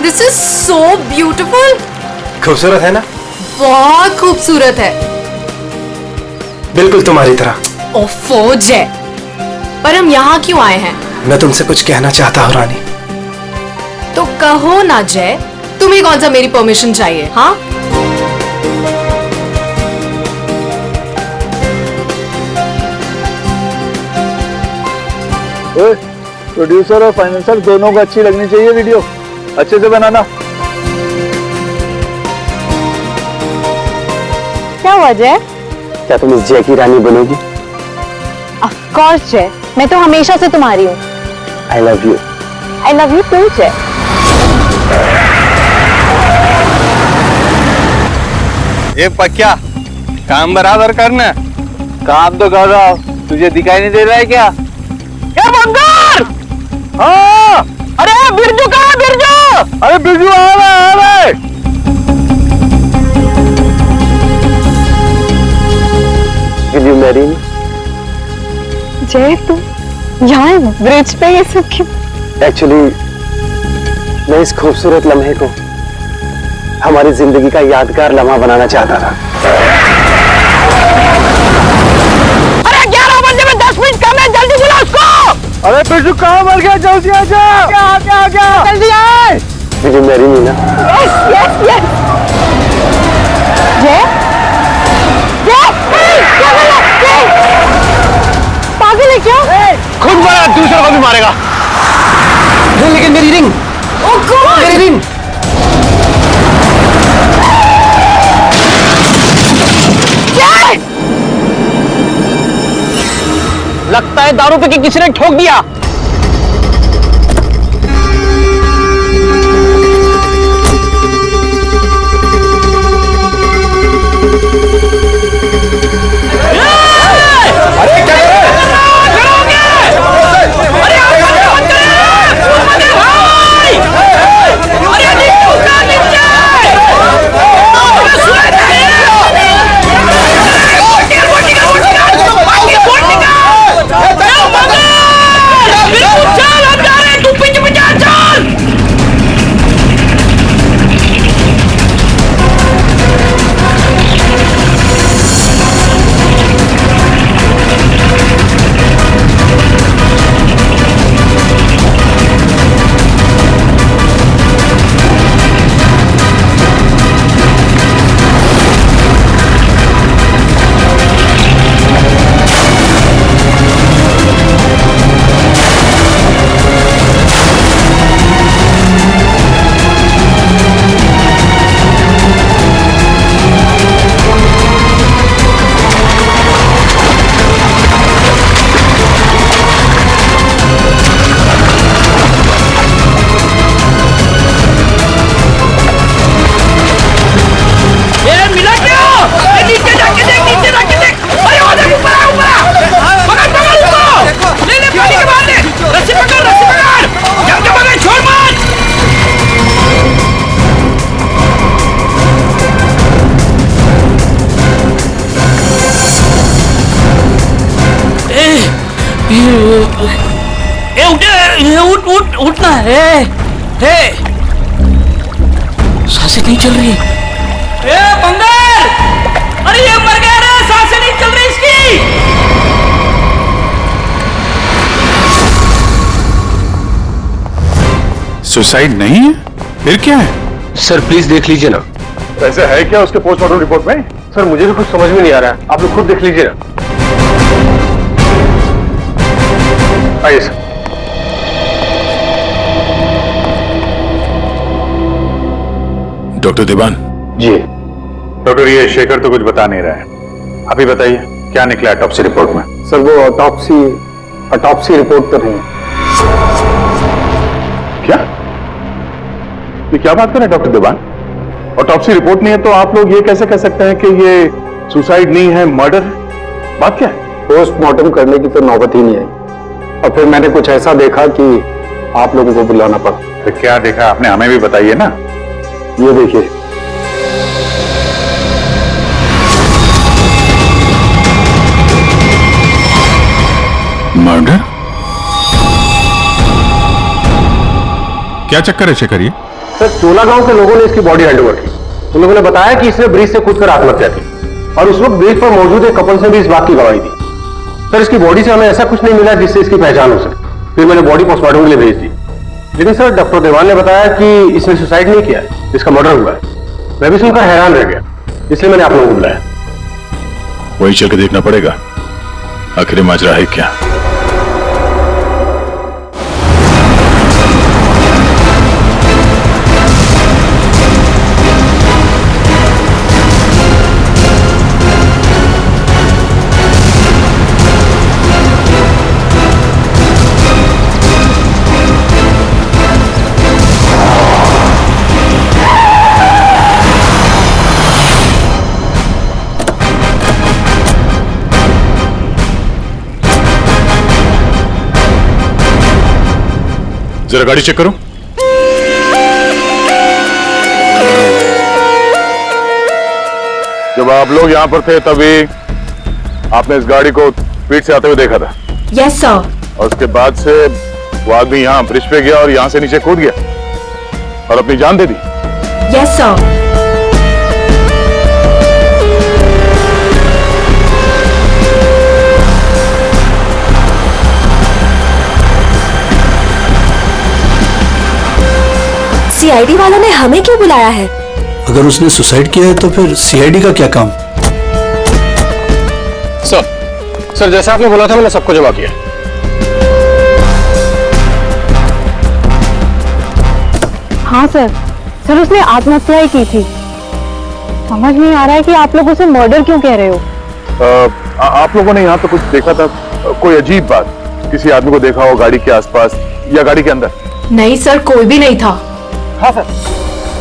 This is so beautiful. खूबसूरत है ना? बहुत खूबसूरत है। बिल्कुल तुम्हारी तरह। ओफो जय, पर हम यहाँ क्यों आए हैं? मैं तुमसे कुछ कहना चाहता हूँ रानी। तो कहो ना जय, तुम्हें कौन सा मेरी परमिशन चाहिए? हाँ, प्रोड्यूसर और फाइनेंसर दोनों को अच्छी लगनी चाहिए वीडियो, अच्छे से बनाना। क्या हुआ जय? क्या तुम इस जय की रानी बनोगी? ऑफ कोर्स जय, मैं तो हमेशा से तुम्हारी हूँ। I love you. I love you too Jay. ये पक्या काम बराबर करना। काम तो कर रहा हूँ, तुझे दिखाई नहीं दे रहा है क्या? ये बंगार! हाँ, अरे बिरजू कहाँ है बिरजू? अरे बिरजू आ रहा है। Will you marry me? जय तुम यहाँ ब्रिज पे ये सब क्यों? Actually, मैं इस खूबसूरत लम्हे को हमारी जिंदगी का यादगार लम्हा बनाना चाहता था। अरे 11 बजे में 10 मिनट कम है, जल्दी बुला उसको। अरे बिरजू कहाँ मर गया? जल्दी आ जा। क्या? जल्दी आए। Will you marry me ना? Yes yes yes. जय जय क्या बोला? जय पागल है क्या? खुद मारा, दूसरों को भी मारेगा। लेकिन मेरी रिंग। ओह गॉड, मेरी रिंग। लगता है दारू पे किसी ने ठोक दिया। उठना है। सांसें नहीं चल रही। बंगाल, अरे ये मर गया रे, सांसें नहीं चल रही इसकी। सुसाइड नहीं है, फिर क्या है? सर प्लीज देख लीजिए ना। ऐसा है क्या उसके पोस्टमार्टम रिपोर्ट में? सर मुझे भी कुछ समझ में नहीं आ रहा है, आप लोग खुद देख लीजिए ना। आइए सर। डॉक्टर देवान। जी डॉक्टर, ये शेखर तो कुछ बता नहीं रहा है, आप ही बताइए क्या निकला ऑटोप्सी रिपोर्ट में? सर वो ऑटोप्सी रिपोर्ट तो नहीं। क्या? ये क्या बात कर रहे हैं डॉक्टर देवान? ऑटोप्सी रिपोर्ट नहीं है तो आप लोग ये कैसे कह सकते हैं कि ये सुसाइड नहीं है, मर्डर? बात क्या है? पोस्टमार्टम करने की तो नौबत ही नहीं आई, और फिर मैंने कुछ ऐसा देखा कि आप लोगों को बुलाना पड़ा। तो क्या देखा आपने, हमें भी बताइए ना। ये देखिए। मर्डर? क्या चक्कर है शेखर ये? सर चोला गांव के लोगों ने इसकी बॉडी हैंड ओवर की। उन लोगों ने बताया कि इसने ब्रिज से कूदकर आत्महत्या की और उस वक्त ब्रिज पर मौजूद एक कपल से भी इस बात की गवाही दी। सर इसकी बॉडी से हमें ऐसा कुछ नहीं मिला जिससे इसकी पहचान हो सके। फिर मैंने बॉडी पोस्टमार्टम के लिए भेज दी, लेकिन सर डॉक्टर देवान ने बताया कि इसने सुसाइड नहीं किया है, इसका मर्डर हुआ है। मैं भी सुनकर हैरान रह गया, इसलिए मैंने आप लोगों को बुलाया। वही चल के देखना पड़ेगा आखिर माजरा है क्या। जरा गाड़ी चेक करो। जब आप लोग यहाँ पर थे तभी आपने इस गाड़ी को स्पीड से आते हुए देखा था। Yes sir. और उसके बाद से वो आदमी यहाँ ब्रिज पे गया और यहाँ से नीचे कूद गया और अपनी जान दे दी। Yes sir. सीआईडी वालों ने हमें क्यों बुलाया है? अगर उसने सुसाइड किया है तो फिर सीआईडी का क्या काम? सर जैसा आपने बोला था मैंने सबको जमा किया। हाँ सर उसने आत्महत्या ही की थी। समझ नहीं आ रहा है कि आप लोग उसे मर्डर क्यों कह रहे हो। आप लोगों ने यहाँ पे कुछ देखा था? कोई अजीब बात, किसी आदमी को देखा हो गाड़ी के आसपास या गाड़ी के अंदर? नहीं सर, कोई भी नहीं था। हाँ सर,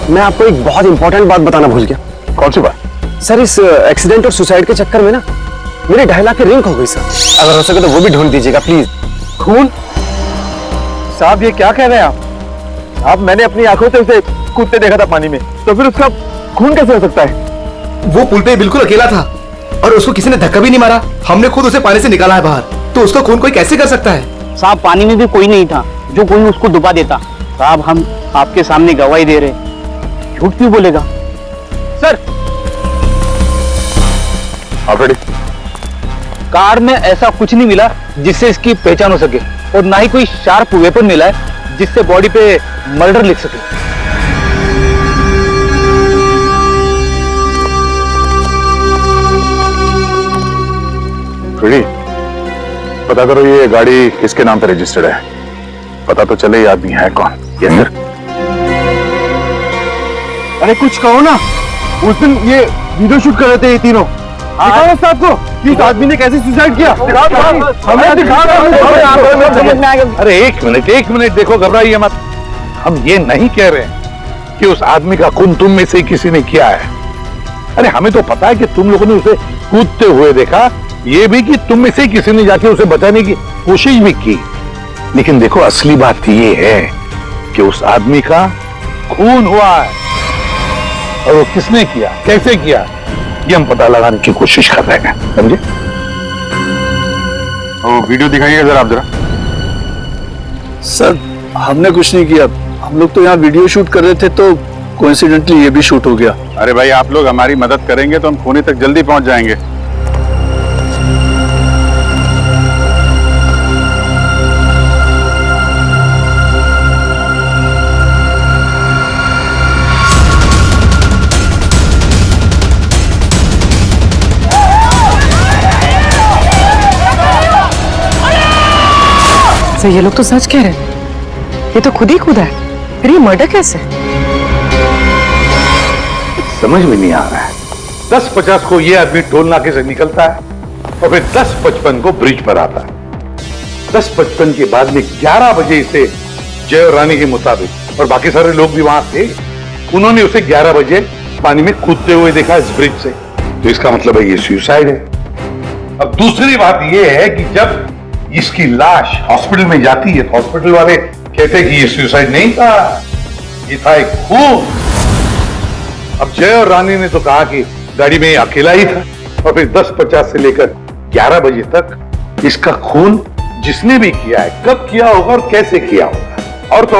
मैं आपको एक बहुत इंपॉर्टेंट बात बताना भूल गया। कौन सी बात? सर इस एक्सीडेंट और सुसाइड के चक्कर में ना मेरे 2.5 लाख की रिंग हो गई सर। अगर हो सके तो वो भी ढूंढ दीजिएगा प्लीज। खून? साहब ये क्या कह रहे हैं आप? मैंने अपनी आंखों से उसे कूदते देखा था पानी में, तो फिर उसका खून कैसे हो सकता है? वो पुल पे बिल्कुल अकेला था और उसको किसी ने धक्का भी नहीं मारा। हमने खुद उसे पानी से निकाला है बाहर, तो उसका खून कोई कैसे कर सकता है? साहब पानी में भी कोई नहीं था जो कोई उसको डुबा देता। साहब हम आपके सामने गवाही दे रहे, झूठ क्यों बोलेगा? सर आप रेडी? कार में ऐसा कुछ नहीं मिला जिससे इसकी पहचान हो सके, और ना ही कोई शार्प वेपन मिला है जिससे बॉडी पे मर्डर लिख सके। रेडी? पता करो ये गाड़ी किसके नाम पे रजिस्टर्ड है, पता तो चले ये आदमी है कौन। ये सर अरे कुछ कहो ना, उस दिन ये वीडियो शूट कर रहे थे ये तीनों। दिखाओ ना साहब को कि इस आदमी ने कैसे सुसाइड किया। हमें दिखा। अरे एक मिनट देखो, घबराइए मत। हम ये नहीं कह रहे हैं कि उस आदमी का खून तुम में से किसी ने किया है। अरे हमें तो पता है कि तुम लोगों ने उसे कूदते हुए देखा, ये भी कि तुम में से किसी ने जाके उसे बचाने की कोशिश भी की। लेकिन देखो असली बात ये है कि उस आदमी का खून हुआ है, और वो किसने किया, कैसे किया, ये हम पता लगाने की कोशिश कर रहे हैं, समझे? वो वीडियो दिखाइएगा जरा आप जरा। सर हमने कुछ नहीं किया, हम लोग तो यहाँ वीडियो शूट कर रहे थे तो कोइंसिडेंटली ये भी शूट हो गया। अरे भाई आप लोग हमारी मदद करेंगे तो हम खूनी तक जल्दी पहुंच जाएंगे। सर ये लोग तो सच कह रहे हैं, ये तो खुद ही कूदा है, फिर ये मर्डर कैसे? समझ में नहीं आ रहा है। 10:50 को ये आदमी टोल नाके से निकलता है और फिर 10:55 को ब्रिज पर आता है। 10:55 के बाद में 11 बजे से जय और रानी के मुताबिक, और बाकी सारे लोग भी वहां थे, उन्होंने उसे 11 बजे पानी में कूदते हुए देखा इस ब्रिज से। तो इसका मतलब है ये सुसाइड है। अब दूसरी बात ये है कि जब इसकी लाश हॉस्पिटल में जाती है तो हॉस्पिटल वाले कहते हैं कि ये सुसाइड नहीं था, ये था एक खून। अब जय और रानी ने तो कहा कि गाड़ी में अकेला ही था, और फिर 10:50 से लेकर 11 बजे तक इसका खून जिसने भी किया है, कब किया होगा और कैसे किया होगा। और तो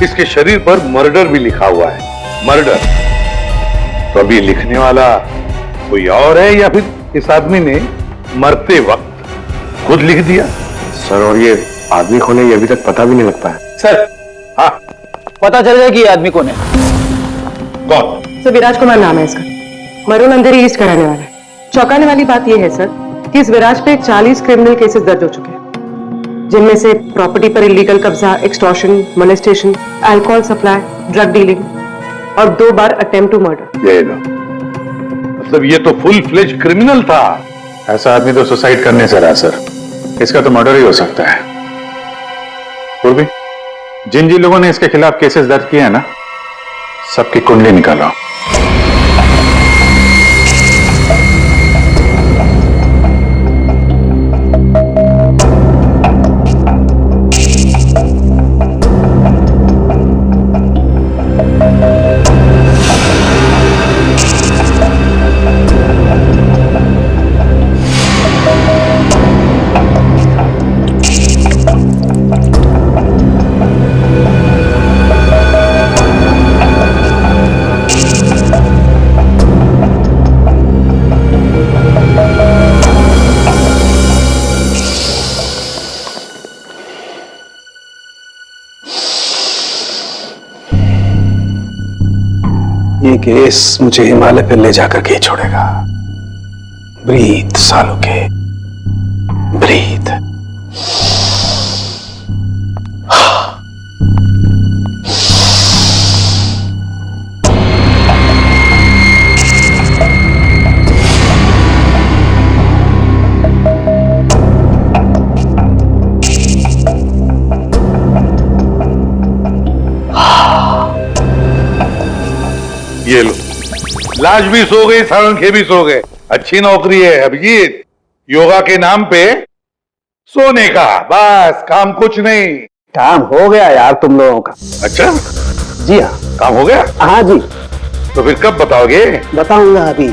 इसके शरीर पर मर्डर भी लिखा हुआ है, मर्डर। तो अभी लिखने वाला कोई और है या फिर इस आदमी ने मरते वक्त खुद लिख दिया? सर, और ये आदमी कौन है ये अभी तक पता भी नहीं लग पाया। सर, हाँ, पता चल जाए कि ये आदमी कौन है। कौन? सर, विराज कुमार नाम है इसका, मरून अंधेरी ईस्ट का रहने वाला है। चौंकाने वाली बात यह है सर कि इस विराज पे 40 क्रिमिनल केसेस दर्ज हो चुके हैं, जिनमें से प्रॉपर्टी पर इलीगल कब्जा, extortion, molestation, alcohol supply, drug dealing और 2 बार अटेम्प्ट टू मर्डर। ये लो, मतलब ये तो फुल फ्लेज क्रिमिनल था। ऐसा आदमी तो सुसाइड करने से रहा सर, इसका तो मर्डर ही हो सकता है। और भी जिन जिन लोगों ने इसके खिलाफ केसेस दर्ज किए हैं ना, सबकी कुंडली निकालो। ये केस मुझे हिमालय पे ले जाकर के ही छोड़ेगा। ब्रीथ सालों के, ब्रीथ। ये लो, लाश भी सो गई, सारंखे भी सो गए। अच्छी नौकरी है अभिजीत, योगा के नाम पे सोने का, बस काम कुछ नहीं। काम हो गया यार तुम लोगों का। अच्छा जी हाँ, काम हो गया? हाँ जी। तो फिर कब बताओगे? बताऊंगा अभी।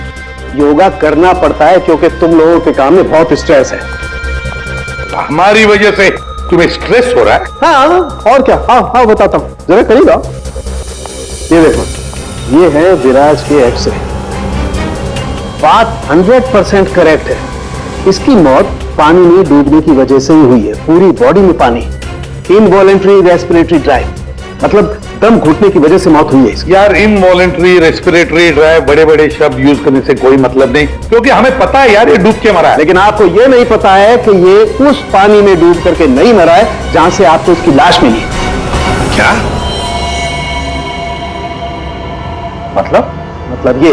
योगा करना पड़ता है क्योंकि तुम लोगों के काम में बहुत स्ट्रेस है। हमारी वजह से तुम्हें स्ट्रेस हो रहा है? हाँ, और क्या। हाँ हाँ, बताता हूँ, जरा करीब आओ। ये देखो, ये है विराज के एक्सरे। बात 100% करेक्ट है। इसकी मौत पानी में डूबने की वजह से ही हुई है। पूरी बॉडी में पानी, इनवॉलेंट्री रेस्पिरेटरी ड्राइव, मतलब दम घुटने की वजह से मौत हुई है इसकी। यार, इनवॉलेंट्री रेस्पिरेटरी ड्राइव बड़े बड़े शब्द यूज करने से कोई मतलब नहीं, क्योंकि हमें पता है यार ये डूब के मरा है। लेकिन आपको ये नहीं पता है कि ये उस पानी में डूब करके नहीं मरा है जहां से आपको इसकी लाश मिली। क्या मतलब ये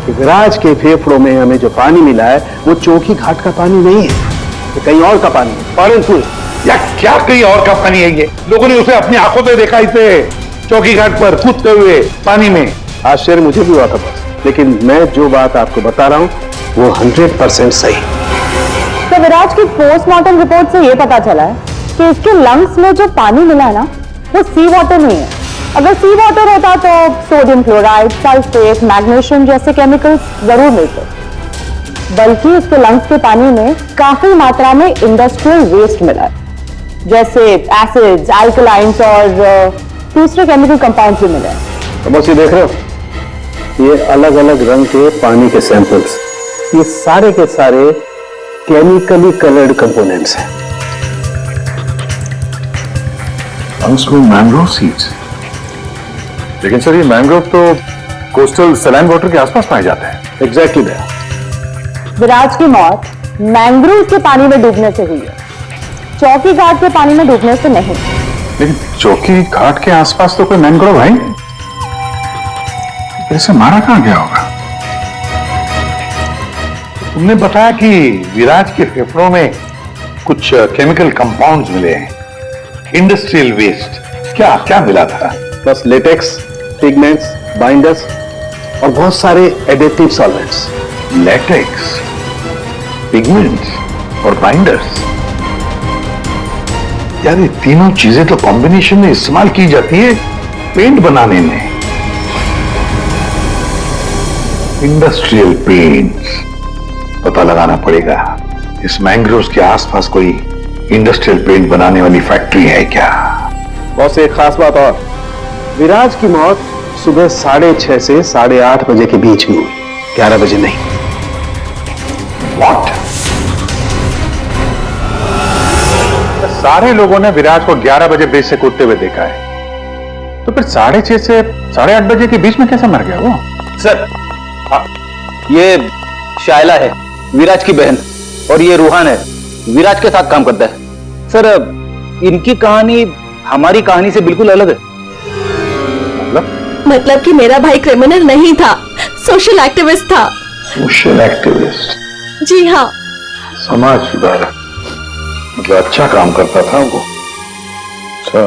कि विराज के फेफड़ों में हमें जो पानी मिला है वो चौकी घाट का पानी नहीं है, ये कहीं और का पानी है। परंतु या क्या कहीं और का पानी है? ये लोगों ने उसे अपनी आंखों से देखा, इसे चौकी घाट पर कूदते हुए पानी में। आश्चर्य मुझे भी हुआ था बस, लेकिन मैं जो बात आपको बता रहा हूं वो 100% सही। तो विराज की पोस्टमार्टम रिपोर्ट से ये पता चला है कि इसके लंग्स में जो पानी मिला है ना, वो सी वाटर नहीं है। अगर सी वाटर होता तो सोडियम क्लोराइड, सल्फेट, मैग्नीशियम जैसे केमिकल्स जरूर मिलते, बल्कि इसके लंग्स के पानी में काफी मात्रा में इंडस्ट्रियल वेस्ट मिला है, जैसे एसिड्स, अल्कलाइंस और दूसरे केमिकल कंपाउंड्स भी मिले हैं। तो बस ये देख रहे हो, ये अलग अलग रंग के पानी के सैंपल्स, ये सारे के सारे केमिकली कलर्ड कंपोनेंट्स हैं। मैंग्रोव सीड्स, लेकिन सर ये मैंग्रोव तो कोस्टल सलाइन वाटर के आसपास पाए जाते हैं। एग्जैक्टली भैया। विराज की मौत मैंग्रोव के पानी में डूबने से हुई है, चौकी घाट के पानी में डूबने से नहीं। लेकिन चौकी घाट के आसपास तो कोई मैंग्रोव है, इसे मारा कहां गया होगा? तुमने बताया कि विराज के फेफड़ों में कुछ केमिकल कंपाउंड्स मिले हैं, इंडस्ट्रियल वेस्ट। क्या क्या मिला था? बस लेटेक्स, पिगमेंट्स, बाइंडर्स और बहुत सारे एडिटिव सॉल्वेंट्स। लेटेक्स, पिगमेंट्स और बाइंडर्स, यार ये तीनों चीजें तो कॉम्बिनेशन में इस्तेमाल की जाती है पेंट बनाने में। इंडस्ट्रियल पेंट्स, पता लगाना पड़ेगा इस मैंग्रोव्स के आसपास कोई इंडस्ट्रियल पेंट बनाने वाली फैक्ट्री है क्या? बस एक खास बात और, विराज की मौत सुबह 6:30 से 8:30 बजे के बीच में हुई, 11 बजे नहीं। What? सारे लोगों ने विराज को 11 बजे ब्रिज से कूदते हुए देखा है, तो फिर 6:30 से 8:30 बजे के बीच में कैसे मर गया वो? सर ये शायला है, विराज की बहन, और ये रूहान है, विराज के साथ काम करता है। सर इनकी कहानी हमारी कहानी से बिल्कुल अलग है। मतलब कि मेरा भाई क्रिमिनल नहीं था, सोशल एक्टिविस्ट था। Social activist? जी हाँ। समाज सुधारक, मतलब अच्छा काम करता था वो। अच्छा,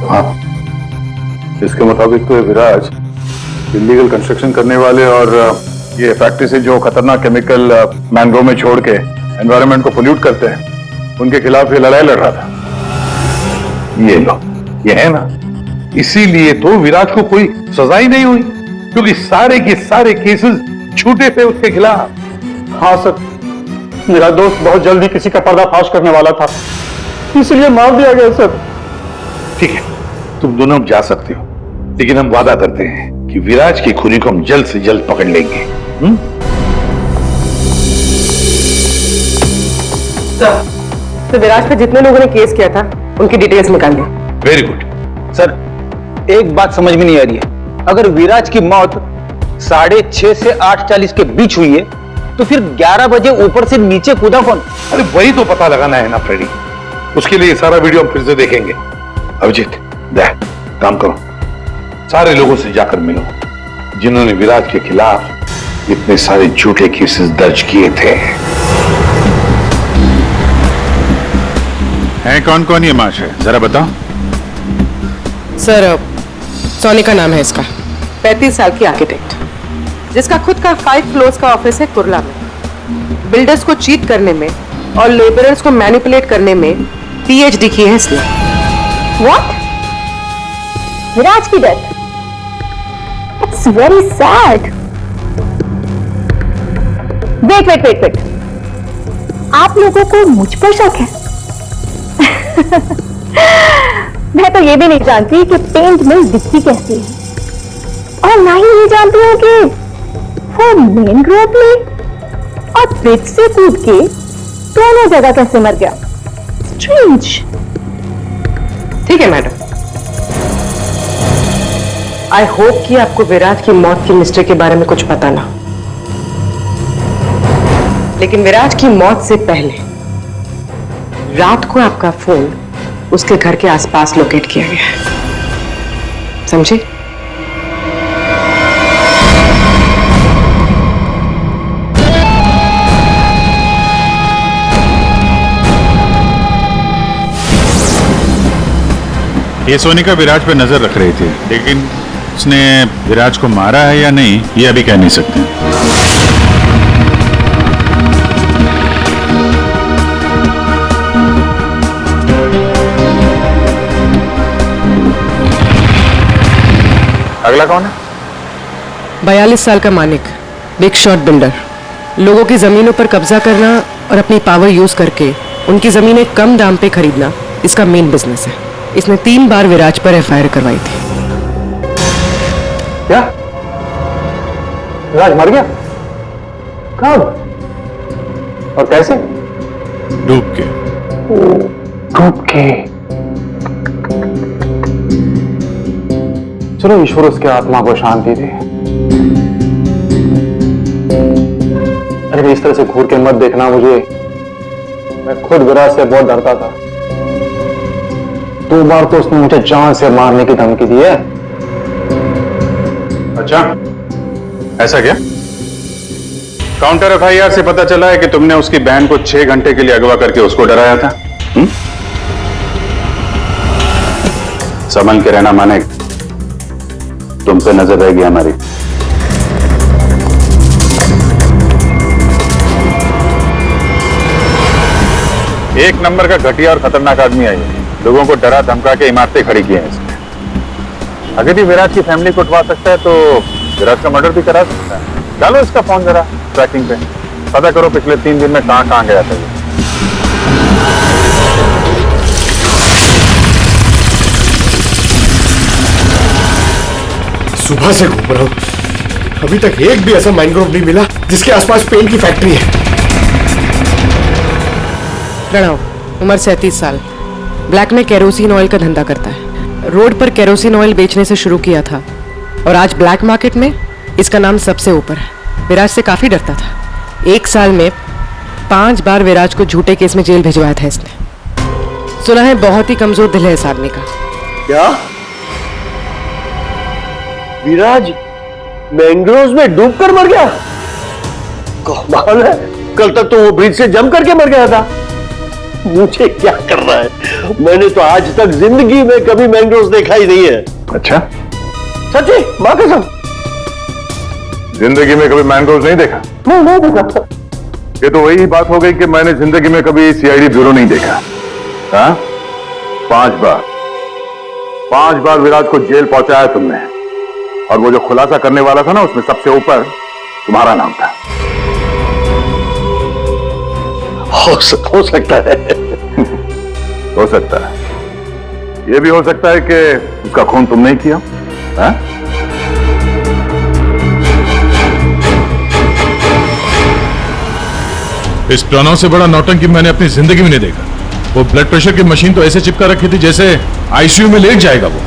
हाँ। इसके मुताबिक तो ये विराज इलीगल कंस्ट्रक्शन करने वाले और ये फैक्ट्री से जो खतरनाक केमिकल मैंग्रोव में छोड़ के एनवायरनमेंट को पोल्यूट करते हैं, उनके खिलाफ ये लड़ाई लड़ रहा था। ये लो, ये है ना, इसीलिए तो विराज को कोई सजा ही नहीं हुई, क्योंकि सारे के सारे केसेस झूठे थे उसके खिलाफ। हाँ सर, मेरा दोस्त बहुत जल्दी किसी का पर्दाफाश करने वाला था, इसलिए मार दिया गया सर। ठीक है, तुम दोनों जा सकते हो, लेकिन हम वादा करते हैं कि विराज की खूनी को हम जल्द से जल्द पकड़ लेंगे। तो विराज पे जितने लोगों ने केस किया था उनकी डिटेल्स निकाल ली। Very good. सर एक बात समझ में नहीं आ रही है, अगर विराज की मौत 6:30 से 8:40 के बीच हुई है, तो फिर 11 बजे ऊपर से नीचे कूदा कौन? अरे वही तो पता लगाना है ना फ्रेडी, उसके लिए सारा वीडियो हम फिर से देखेंगे। अभिजीत, काम करो, सारे लोगों से जाकर मिलो जिन्होंने विराज के खिलाफ इतने सारे झूठे केसेस दर्ज किए थे। है कौन कौन ये माश है, जरा बताओ। सर सोनी का नाम है इसका, 35 साल की आर्किटेक्ट, जिसका खुद का 5 फ्लोर्स का ऑफिस है कुर्ला में। बिल्डर्स को चीट करने में और लेबरर्स को मैनिपुलेट करने में PhD की है इसने। What? विराज की death? It's very sad. Wait. आप लोगों को मुझ पर शक है? मैं तो ये भी नहीं जानती कि पेंट मिल दिखती कैसी है, और ना ही ये जानती हूँ कि वो मेन रोड में और ब्रिज से कूद के दोनों जगह कैसे मर गया। स्ट्रेंज। ठीक है मैडम, आई होप कि आपको विराज की मौत की मिस्ट्री के बारे में कुछ पता ना, लेकिन विराज की मौत से पहले रात को आपका फोन उसके घर के आसपास लोकेट किया गया है, समझे? ये सोनिका विराज पे नजर रख रही थी, लेकिन उसने विराज को मारा है या नहीं ये अभी कह नहीं सकते। अगला कौन है? 42 साल का मानिक, बिग शॉट बिल्डर। लोगों की जमीनों पर कब्जा करना और अपनी पावर यूज करके उनकी जमीनें कम दाम पे खरीदना इसका मेन बिजनेस है। इसने 3 बार विराज पर FIR करवाई थी। क्या? विराज मर गया? कब और कैसे? डूब के। डूब के? चलो ईश्वर उसके आत्मा को शांति दे। अरे इस तरह से घूर के मत देखना मुझे, मैं खुद विराज से बहुत डरता था। 2 बार तो उसने मुझे जान से मारने की धमकी दी है। अच्छा, ऐसा क्या? काउंटर FIR से पता चला है कि तुमने उसकी बहन को 6 घंटे के लिए अगवा करके उसको डराया था। संभल के रहना माने, तुम पे नजर रहेगी हमारी। एक नंबर का घटिया और खतरनाक आदमी है ये। लोगों को डरा धमका के इमारतें खड़ी की हैं इसने। अगर ये विराज की फैमिली को उठवा सकता है तो विराज का मर्डर भी करा सकता है। डालो इसका फोन जरा ट्रैकिंग पे, पता करो पिछले 3 दिन में कहां गया था ये। सुबह से घूम रहा हूँ, अभी तक एक भी ऐसा मैंग्रोव नहीं मिला जिसके आसपास पेंट की फैक्ट्री है। प्रणव, उम्र 37 साल, ब्लैक में केरोसिन ऑयल का धंधा करता है। रोड पर केरोसिन ऑयल बेचने से शुरू किया था और आज ब्लैक मार्केट में इसका नाम सबसे ऊपर है। विराज से काफी डरता था। 1 साल में 5 बार विराज को झूठे केस में जेल भिजवाया था इसने। सुना है बहुत ही कमजोर दिल है इस आदमी का। क्या विराज मैंग्रोव्स में डूबकर मर गया? कमाल है, कल तक तो वो ब्रिज से जंप करके मर गया था। मुझे क्या करना है, मैंने तो आज तक जिंदगी में कभी मैंग्रोव्स देखा ही नहीं है। अच्छा, सच्ची मां कसम, जिंदगी में कभी मैंग्रोव्स नहीं देखा? नहीं देखा। ये तो वही बात हो गई कि मैंने जिंदगी में कभी सीआईडी ब्यूरो नहीं देखा। हाँ, 5 बार विराज को जेल पहुंचाया तुमने, और वो जो खुलासा करने वाला था ना, उसमें सबसे ऊपर तुम्हारा नाम था। हो सकता है। हो सकता है, ये भी हो सकता है कि उसका खून तुमने ही किया। हाँ? इस प्रणव से बड़ा नौटंकी मैंने अपनी जिंदगी में नहीं देखा। वो ब्लड प्रेशर की मशीन तो ऐसे चिपका रखी थी जैसे आईसीयू में लेट जाएगा वो।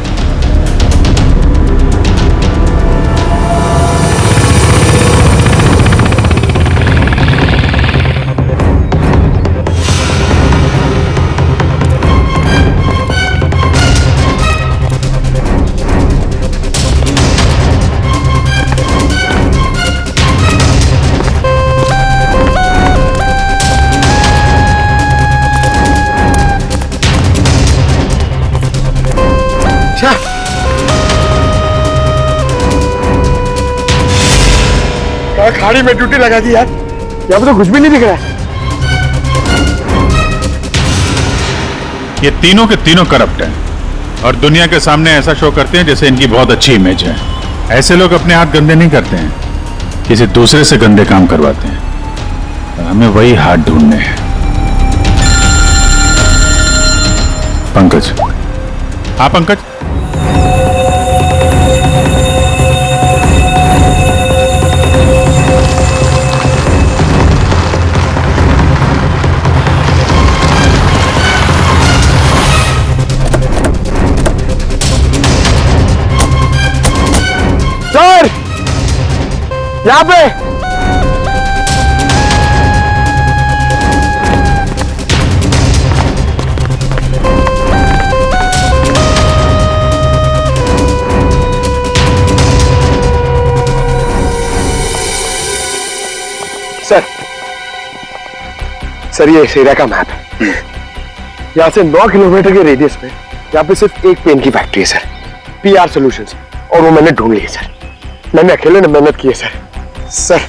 खाड़ी में ड्यूटी लगा दी यार, यहाँ पे तो कुछ भी नहीं दिख रहा है। ये तीनों के तीनों करप्ट हैं और दुनिया के सामने ऐसा शो करते हैं जैसे इनकी बहुत अच्छी इमेज है। ऐसे लोग अपने हाथ गंदे नहीं करते हैं, किसी दूसरे से गंदे काम करवाते हैं। और हमें वही हाथ ढूंढने हैं। पंकज। हाँ पंकज। सर, यहाँ पे सर ये इस एरिया का मैप है। यहाँ से 9 किलोमीटर के रेडियस में यहाँ पे सिर्फ एक पेन की फैक्ट्री है सर, पीआर सॉल्यूशंस, और वो मैंने ढूंढ ली है सर। मैंने अकेले ने मेहनत की है सर। सर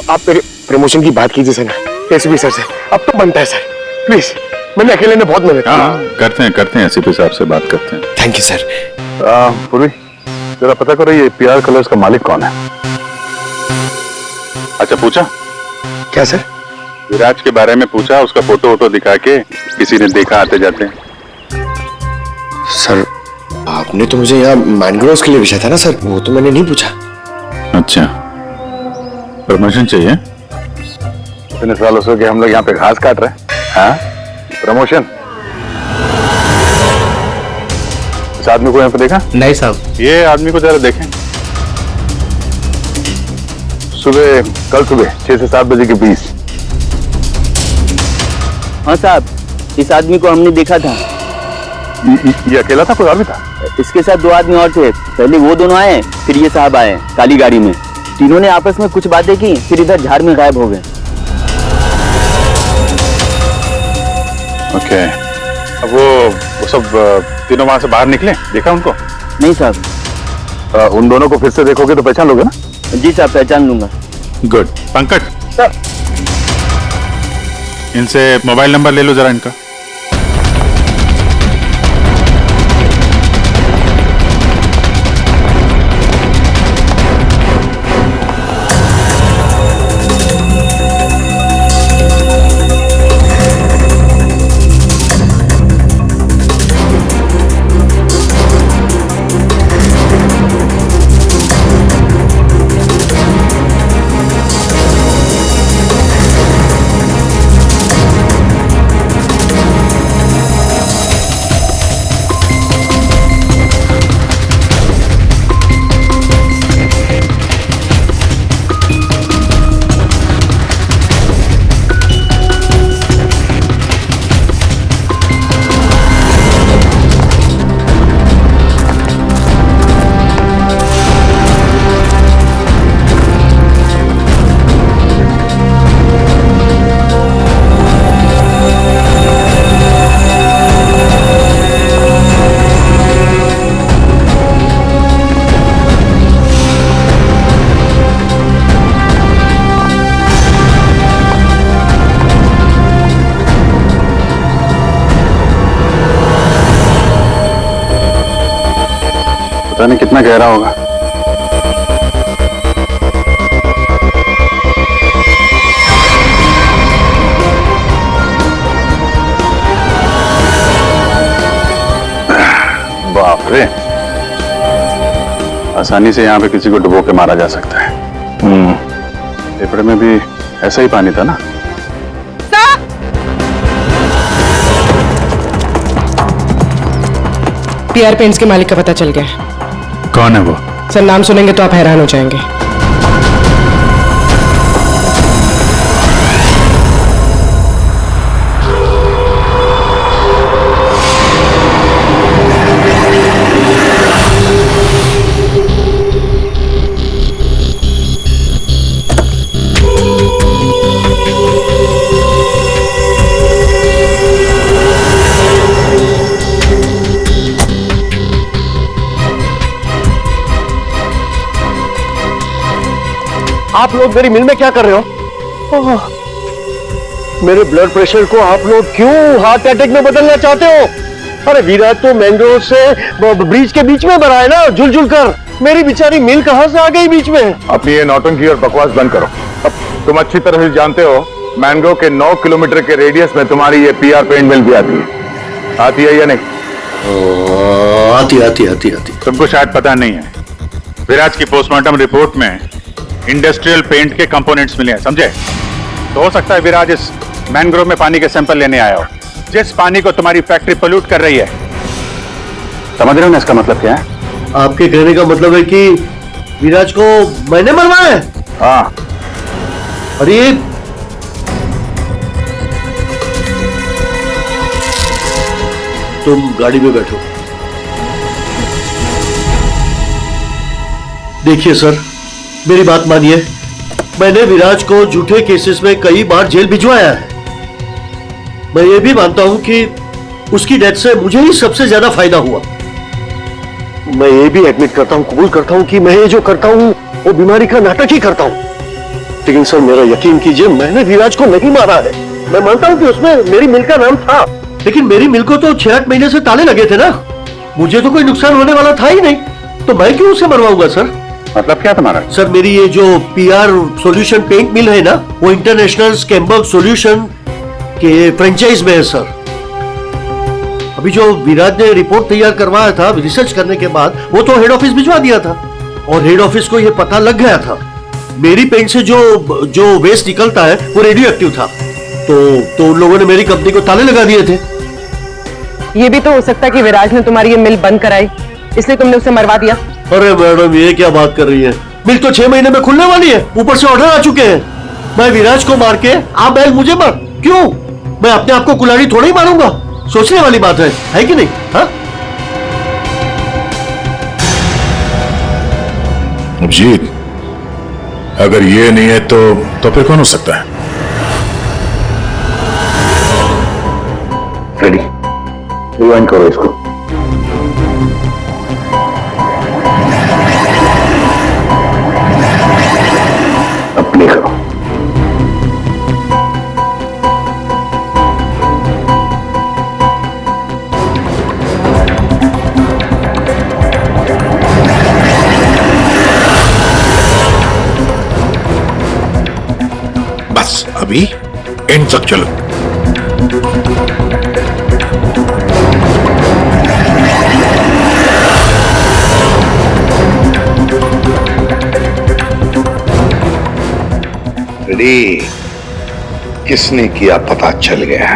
आप मेरे प्रमोशन की बात कीजिए सर ना एसीपी सर से, अब तो बनता है सर, प्लीज। मैंने अकेले ने बहुत मेहनत की। करते हैं एसीपी साहब से बात करते हैं। Thank you sir. पूर्वी जरा पता करो ये पीआर कलर्स का मालिक कौन है? अच्छा पूछा? क्या सर? विराज के बारे में पूछा, उसका फोटो वोटो दिखा के किसी ने देखा आते जाते? सर आपने तो मुझे यहाँ मैंग्रोव्स के लिए पूछा था ना सर, वो तो मैंने नहीं पूछा। अच्छा, प्रमोशन चाहिए? इतने सालों से कि हम लोग यहाँ पे घास काट रहे हैं। हाँ, प्रमोशन? इस आदमी को यहाँ पे देखा? नहीं साहब। ये आदमी को जरा देखें। कल सुबह 6 से 7 बजे के बीच। हाँ साहब, इस आदमी को हमने देखा था। ये अकेला था, कोई और भी था? इसके साथ 2 आदमी और थे। पहले वो दोनों आए, फिर ये साहब आए काली गाड़ी में। तीनों ने आपस में कुछ बातें की, फिर इधर झाड़ में गायब हो गए। ओके, अब वो सब तीनों वहां से बाहर निकले, देखा उनको? नहीं साहब। उन दोनों को फिर से देखोगे तो पहचान लोगे ना? जी साहब, पहचान लूंगा। गुड। पंकज सर, इनसे मोबाइल नंबर ले लो जरा इनका। कितना गहरा होगा? बाप रे, आसानी से यहाँ पे किसी को डुबो के मारा जा सकता है। पेपर में भी ऐसा ही पानी था ना? पीआर पेंट्स के मालिक का पता चल गया। कौन है वो? सर नाम सुनेंगे तो आप हैरान हो जाएंगे। आप लोग मेरी मिल में क्या कर रहे हो? मेरे ब्लड प्रेशर को आप लोग क्यों हार्ट अटैक में बदलना चाहते हो? अरे विराट तो मैंग्रोव से ब्रिज के बीच में भरा है ना, झुल कर। मेरी बेचारी मिल कहां से आ गई बीच में? अपनी ये नौटंकी और बकवास बंद करो। अब तुम अच्छी तरह से जानते हो मैंग्रोव के 9 किलोमीटर के रेडियस में तुम्हारी ये पीआर पेंट मिल भी आती है या नहीं? आती। तुमको शायद पता नहीं है, विराज की पोस्टमार्टम रिपोर्ट में इंडस्ट्रियल पेंट के कंपोनेंट्स मिले हैं, समझे? तो हो सकता है विराज इस मैंग्रोव में पानी के सैंपल लेने आया हो, जिस पानी को तुम्हारी फैक्ट्री पोल्यूट कर रही है। समझ रहे हो ना इसका मतलब क्या है? आपके कहने का मतलब है कि विराज को मैंने मरवाया है? हाँ। अरे तुम गाड़ी में बैठो। देखिए सर, मेरी बात मानिए, मैंने विराज को झूठे केसेस में कई बार जेल भिजवाया है। मैं ये भी मानता हूं कि उसकी डेथ से मुझे ही सबसे ज्यादा फायदा हुआ। मैं ये भी एडमिट करता हूं, कबूल करता हूं कि मैं ये जो करता हूं वो बीमारी का नाटक ही करता हूं। लेकिन सर मेरा यकीन कीजिए, मैंने विराज को नहीं मारा है। मैं मानता हूं कि उसमें मेरी मिल का नाम था, लेकिन मेरी मिल को तो 6-8 महीने से ताले लगे थे ना। मुझे तो कोई नुकसान होने वाला था ही नहीं, तो मैं क्यों उसे मरवाऊंगा सर? मतलब क्या तुम्हारा? सर मेरी ये जो पीआर सॉल्यूशन पेंट मिल है ना, वो इंटरनेशनल स्कैम्बर्ग सॉल्यूशन के फ्रेंचाइज में है सर। अभी जो विराज ने रिपोर्ट तैयार करवाया था रिसर्च करने के बाद, वो तो हेड ऑफिस भिजवा दिया था, और हेड ऑफिस को ये पता लग गया था मेरी पेंट से जो वेस्ट निकलता है वो रेडियो एक्टिव था। तो उन लोगों ने मेरी कंपनी को ताले लगा दिए थे। ये भी तो हो सकता है कि विराज ने तुम्हारी ये मिल बंद कराई, इसलिए तुमने उसे मरवा दिया। अरे मैडम, ये क्या बात कर रही है? मिल तो 6 महीने में खुलने वाली है, ऊपर से ऑर्डर आ चुके हैं। मैं विराज को मार के आप बैल मुझे मार क्यों? मैं अपने आप को कुल्हाड़ी थोड़ा ही मारूंगा। सोचने वाली बात है कि नहीं? हाँ अभिजीत, अगर ये नहीं है तो फिर कौन हो सकता है? रेडी, रिवाइंड करो इसको। अपने करो। बस अभी एंड तक चलो। रेडी? किसने किया पता चल गया,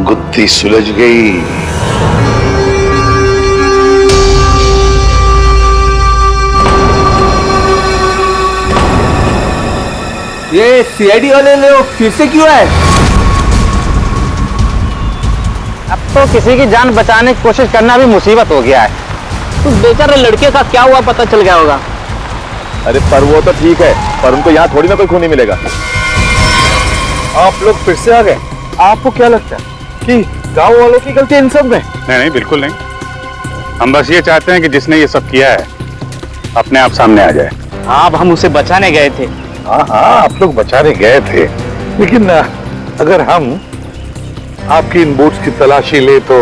गुत्थी सुलझ गई। ये सीआईडी वाले लोग फिर से क्यों आए? अब तो किसी की जान बचाने की कोशिश करना भी मुसीबत हो गया है। उस बेचारे लड़के के साथ क्या हुआ पता चल गया होगा। अरे पर वो तो ठीक है, पर उनको यहाँ थोड़ी ना कोई खून नहीं मिलेगा। आप लोग फिर से आ गए। आपको क्या लगता है कि गांव वालों की गलती इन सब में? नहीं, बिल्कुल नहीं। हम बस ये चाहते हैं कि जिसने ये सब किया है अपने आप सामने आ जाए। अब हम उसे बचाने गए थे। हाँ, आप लोग बचाने गए थे, लेकिन अगर हम आपकी इन बूट्स की तलाशी ले तो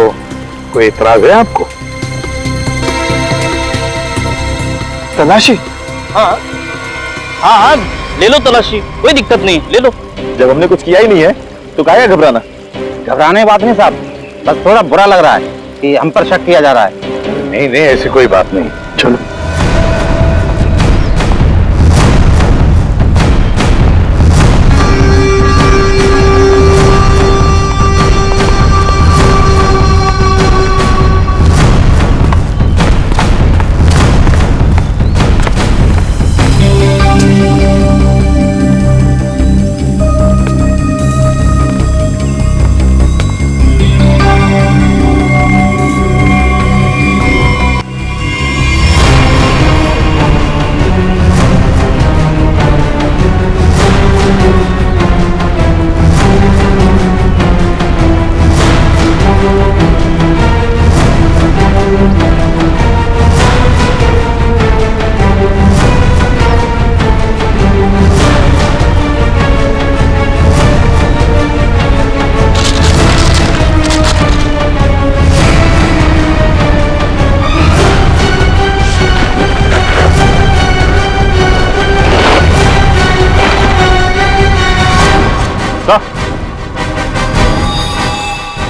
कोई इतराज है आपको? तलाशी? हाँ हाँ हाँ, ले लो तलाशी, कोई दिक्कत नहीं, ले लो। जब हमने कुछ किया ही नहीं है तो काहे घबराना? घबराने की बात नहीं साहब, बस थोड़ा बुरा लग रहा है कि हम पर शक किया जा रहा है। नहीं नहीं, ऐसी कोई बात नहीं। चलो।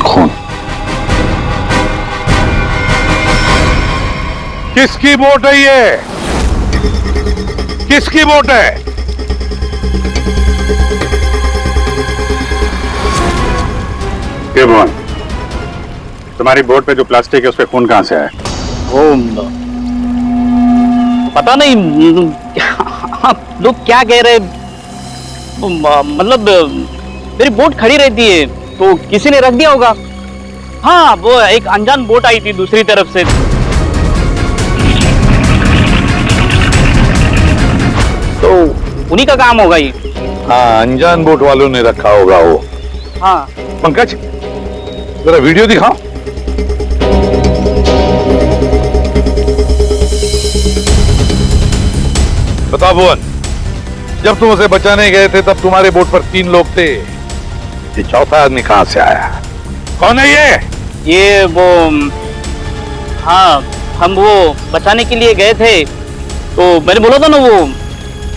खून किसकी वोट है ये? किसकी वोट है? भगवान, तुम्हारी बोर्ड पे जो प्लास्टिक है उस पे खून कहां से आया? वो पता नहीं आप लोग क्या कह रहे, मतलब मेरी बोट खड़ी रहती है तो किसी ने रख दिया होगा। हाँ, वो एक अनजान बोट आई थी दूसरी तरफ से। तो उन्हीं का काम होगा ये। हाँ, अनजान बोट वालों ने रखा होगा वो। हाँ। पंकज, जरा वीडियो दिखाओ। बता भुवन, जब तुम उसे बचाने गए थे तब तुम्हारे बोट पर 3 लोग थे, ये चौथा आदमी कहां से आया? कौन है ये वो, हाँ, हम वो बचाने के लिए गए थे तो मैंने बोला था ना, वो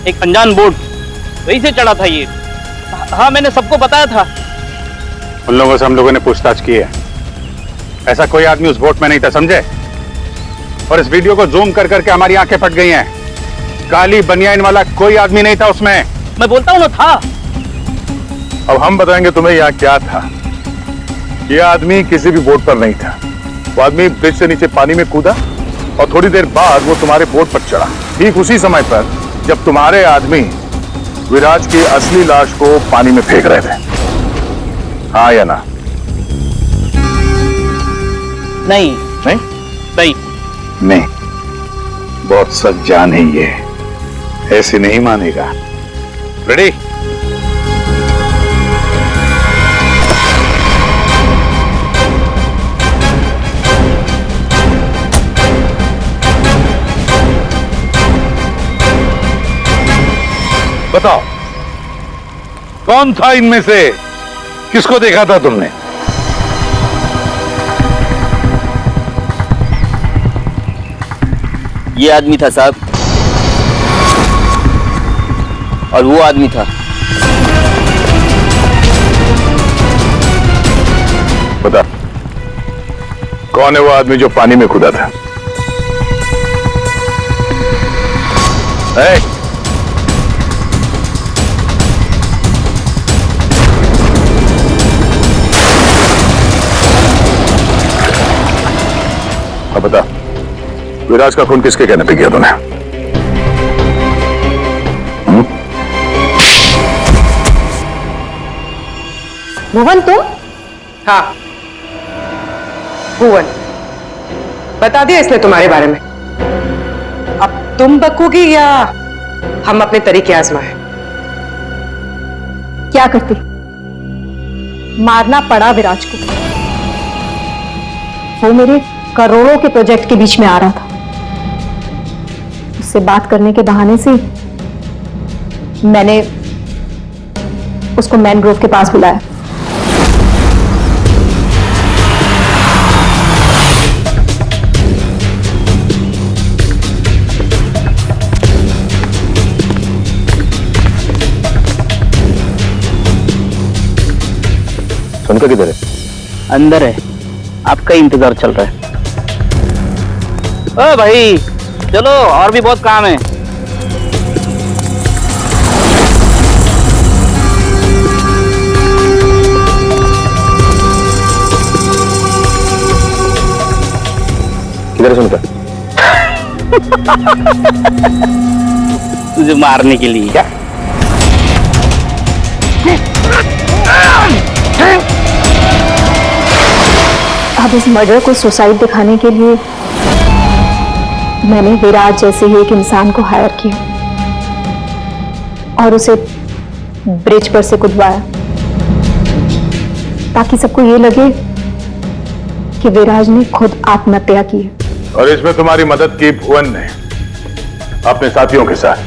एक अनजान बोट वहीं से चढ़ा था ये। हाँ, मैंने सबको बताया था। उन लोगों से हम लोगों ने पूछताछ की है, ऐसा कोई आदमी उस बोट में नहीं था, समझे? और इस वीडियो को जूम कर करके हमारी आंखें फट गई हैं। काली बनियान वाला कोई आदमी नहीं था उसमें। मैं बोलता हूँ ना, था। अब हम बताएंगे तुम्हें यहाँ क्या था। ये आदमी किसी भी बोट पर नहीं था। वो आदमी ब्रिज से नीचे पानी में कूदा और थोड़ी देर बाद वो तुम्हारे बोट पर चढ़ा, ठीक उसी समय पर जब तुम्हारे आदमी विराज की असली लाश को पानी में फेंक रहे थे। हाँ या ना? नहीं नहीं नहीं नहीं, बहुत सच जान है ये, ऐसे नहीं मानेगा। रेडी? बताओ, कौन था इनमें से? किसको देखा था तुमने? ये आदमी था साहब, और वो आदमी था। बता, कौन है वो आदमी जो पानी में कूदा था? अब बता, विराज का खून किसके कहने पे किया तूने? भुवन, तुम? हाँ, भुवन। बता दिया इसने तुम्हारे बारे में। अब तुम बकोगी या हम अपने तरीके आजमाएं? क्या करती? मारना पड़ा विराज को। वो मेरे करोड़ों के प्रोजेक्ट के बीच में आ रहा था। उससे बात करने के बहाने से मैंने उसको मैनग्रोव के पास बुलाया। धमका किधर है? अंदर है, आपका ही इंतजार चल रहा है। ओ भाई चलो, और भी बहुत काम है। किधर सुनता? तुझे मारने के लिए। क्या? अब इस मर्डर को सुसाइड दिखाने के लिए मैंने विराज जैसे ही एक इंसान को हायर किया और उसे ब्रिज पर से कूदवाया ताकि सबको ये लगे कि विराज ने खुद आत्महत्या की है। और इसमें तुम्हारी मदद की भुवन ने अपने साथियों के साथ।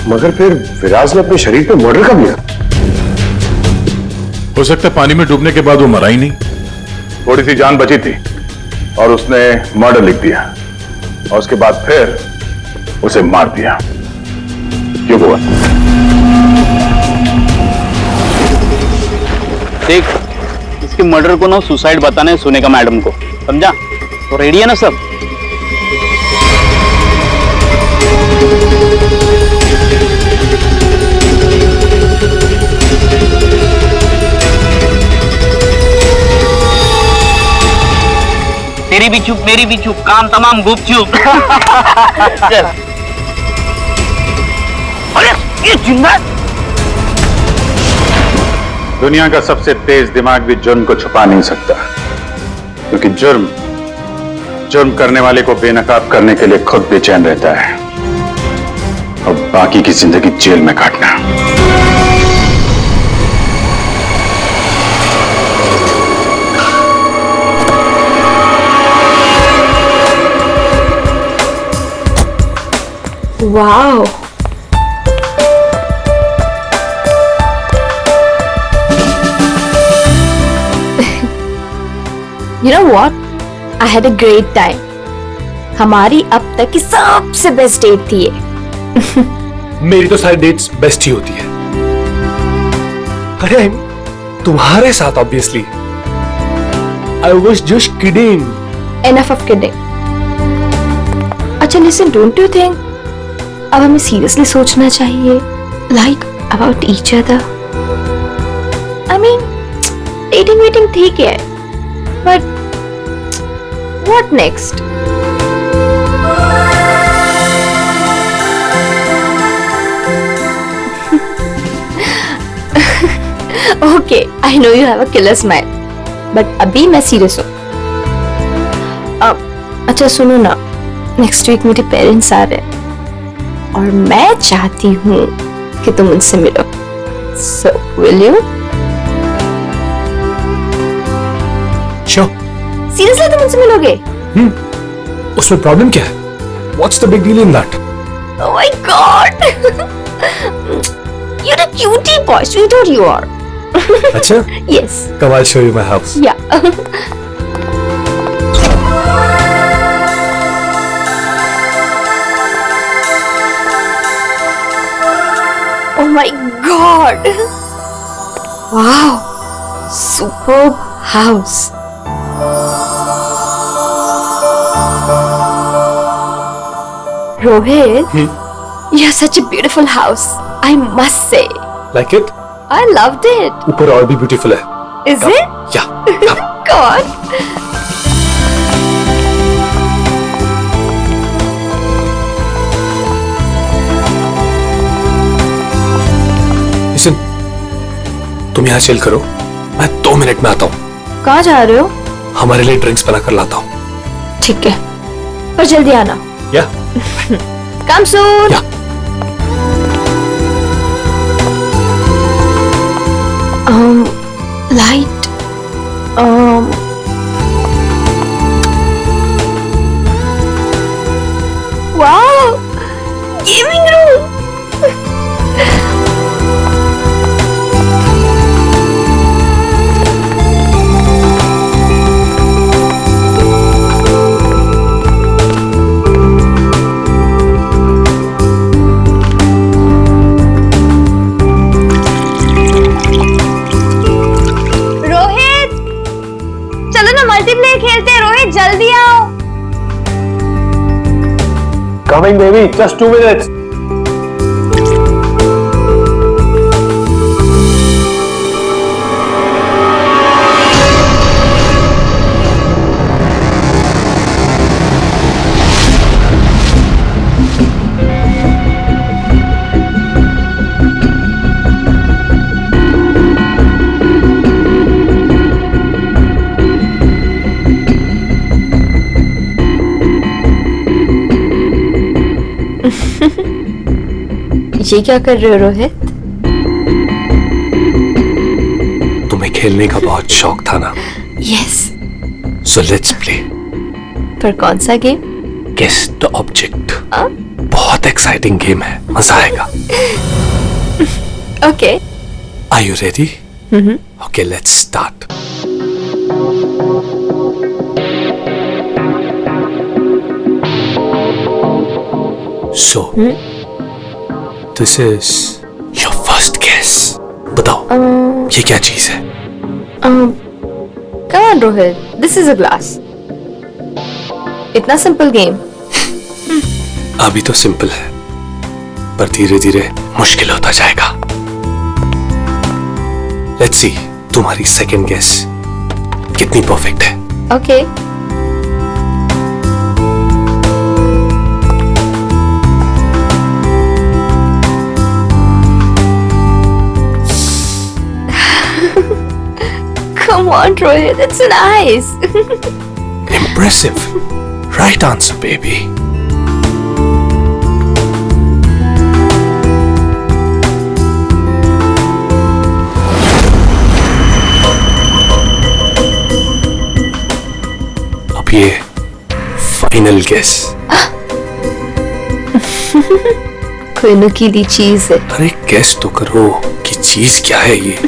मगर फिर विराज ने अपने शरीर पे मर्डर कर लिया। हो सकता है पानी में डूबने के बाद वो मरा ही नहीं। थोड़ी सी जान बची थी और उसने मर्डर लिख दिया और उसके बाद फिर उसे मार दिया। क्यों हुआ? देख, इसके मर्डर को ना सुसाइड बताने सुनेगा मैडम को, समझा? तो रेडी है ना सब? तेरी भी चुप, मेरी भी चुप, काम तमाम गुपचुप। चल। अरे ये जिंदा! दुनिया का सबसे तेज दिमाग भी जुर्म को छुपा नहीं सकता, क्योंकि जुर्म करने वाले को बेनकाब करने के लिए खुद बेचैन रहता है और बाकी की जिंदगी जेल में काटना। Wow. You know what? I had a great time. हमारी अब तक की सबसे बेस्ट डेट थी ये। मेरी तो सारी डेट्स बेस्ट ही होती है। अरे तुम्हारे साथ obviously. I was just kidding. Enough of kidding. अच्छा listen, don't you think अब हमें सीरियसली सोचना चाहिए, like about each other? I mean, dating ठीक है, but what next? Okay, I know you have a killer smile, but अभी मैं serious हूँ। अच्छा सुनो ना, नेक्स्ट वीक मेरे पेरेंट्स आ रहे हैं और मैं चाहती हूँ कि तुम उनसे मिलो। So, will you? Sure. Seriously तुम उनसे मिलोगे? उसमें प्रॉब्लम क्या है? What's the big deal in that? Oh my God! You're a cutie boy, sweetheart you are. अच्छा? Yes. Come, I'll show you my house. Yeah. Oh my God! Wow! Superb house. Rohit, you have such a beautiful house. I must say. Like it? I loved it. ऊपर और भी beautiful है. Is it? Yeah. God. Listen, तुम यहाँ chill करो, मैं 2 minute में आता हूँ। कहाँ जा रहे हो? हमारे लिए ड्रिंक्स बना कर लाता हूँ। ठीक है, पर जल्दी आना। Yeah. Come soon. Yeah. Light. Wow. Gaming room. Coming baby, just 2 minutes. ये क्या कर रहे हो रोहित? तुम्हें खेलने का बहुत शौक था ना? यस। So let's play. पर कौन सा गेम? Guess the object. बहुत एक्साइटिंग गेम है, मजा आएगा। Okay. Are you ready? Okay, let's start. So, this is your first guess. बताओ, ये क्या चीज है? Come on, Rohit. This is a glass. इतना सिंपल गेम। अभी तो सिंपल है, पर धीरे धीरे मुश्किल होता जाएगा। Let's see, तुम्हारी सेकंड गेस कितनी परफेक्ट है। Okay. Come on, Rohit. It's nice. Impressive. Right answer, baby. अब ये फाइनल गेस। कोई नुकीली चीज है। अरे गेस तो करो कि चीज क्या है ये।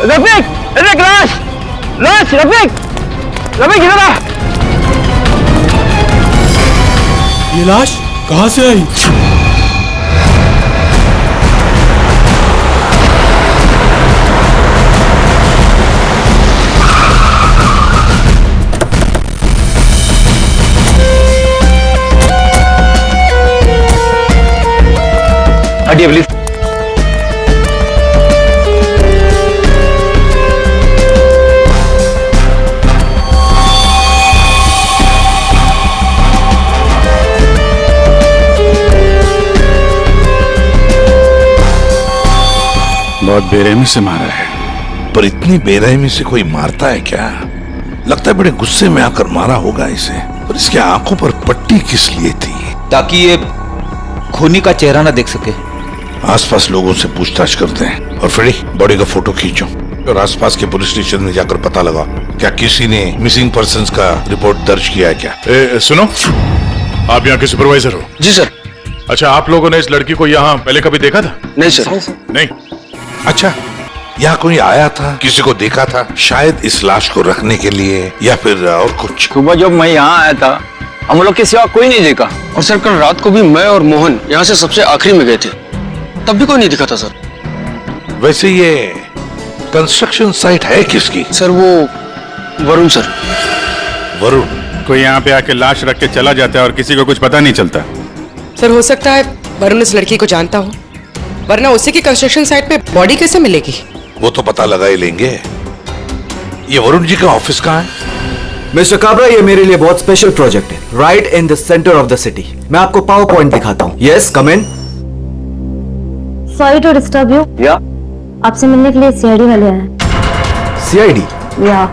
रफीक, रफीक, लाश, लाश, रफीक, रफीक इधर आ। ये लाश कहां से आई? हटिए प्लीज। बहुत बेरहमी से मारा है। पर इतनी बेरहमी से कोई मारता है क्या? लगता है बड़े गुस्से में आकर मारा होगा इसे। पर इसके आंखों पर पट्टी किस लिए थी? ताकि ये खूनी का चेहरा ना देख सके। आसपास लोगों से पूछताछ करते हैं और फिर बॉडी का फोटो खींचो और आसपास के पुलिस स्टेशन में जाकर पता लगा क्या किसी ने मिसिंग पर्संस का रिपोर्ट दर्ज किया है क्या? सुनो, आप यहाँ के सुपरवाइजर हो? जी सर। अच्छा, आप लोगों ने इस लड़की को यहाँ पहले कभी देखा था? नहीं सर। नहीं। अच्छा, यहाँ कोई आया था, किसी को देखा था, शायद इस लाश को रखने के लिए या फिर और कुछ? सुबह जब मैं यहाँ आया था हम लोग के सिवा कोई नहीं देखा। और सर कल रात को भी मैं और मोहन यहाँ से सबसे आखिरी में गए थे, तब भी कोई नहीं दिखा था सर। वैसे ये कंस्ट्रक्शन साइट है किसकी? सर वो वरुण सर। वरुण? कोई यहाँ पे आके लाश रख के चला जाता है और किसी को कुछ पता नहीं चलता। सर हो सकता है वरुण इस लड़की को जानता हो, वरना उसी की कंस्ट्रक्शन साइट पे बॉडी कैसे मिलेगी? वो तो पता लगा ही लेंगे। ये वरुण जी का ऑफिस कहाँ है? मिस्टर काबरा, ये मेरे लिए बहुत स्पेशल प्रोजेक्ट है, right in the centre of the city. मैं आपको पावर पॉइंट दिखाता हूँ। Yes, come in. Sorry to disturb you. या आपसे मिलने के लिए सीआईडी वाले आए। सीआईडी? या।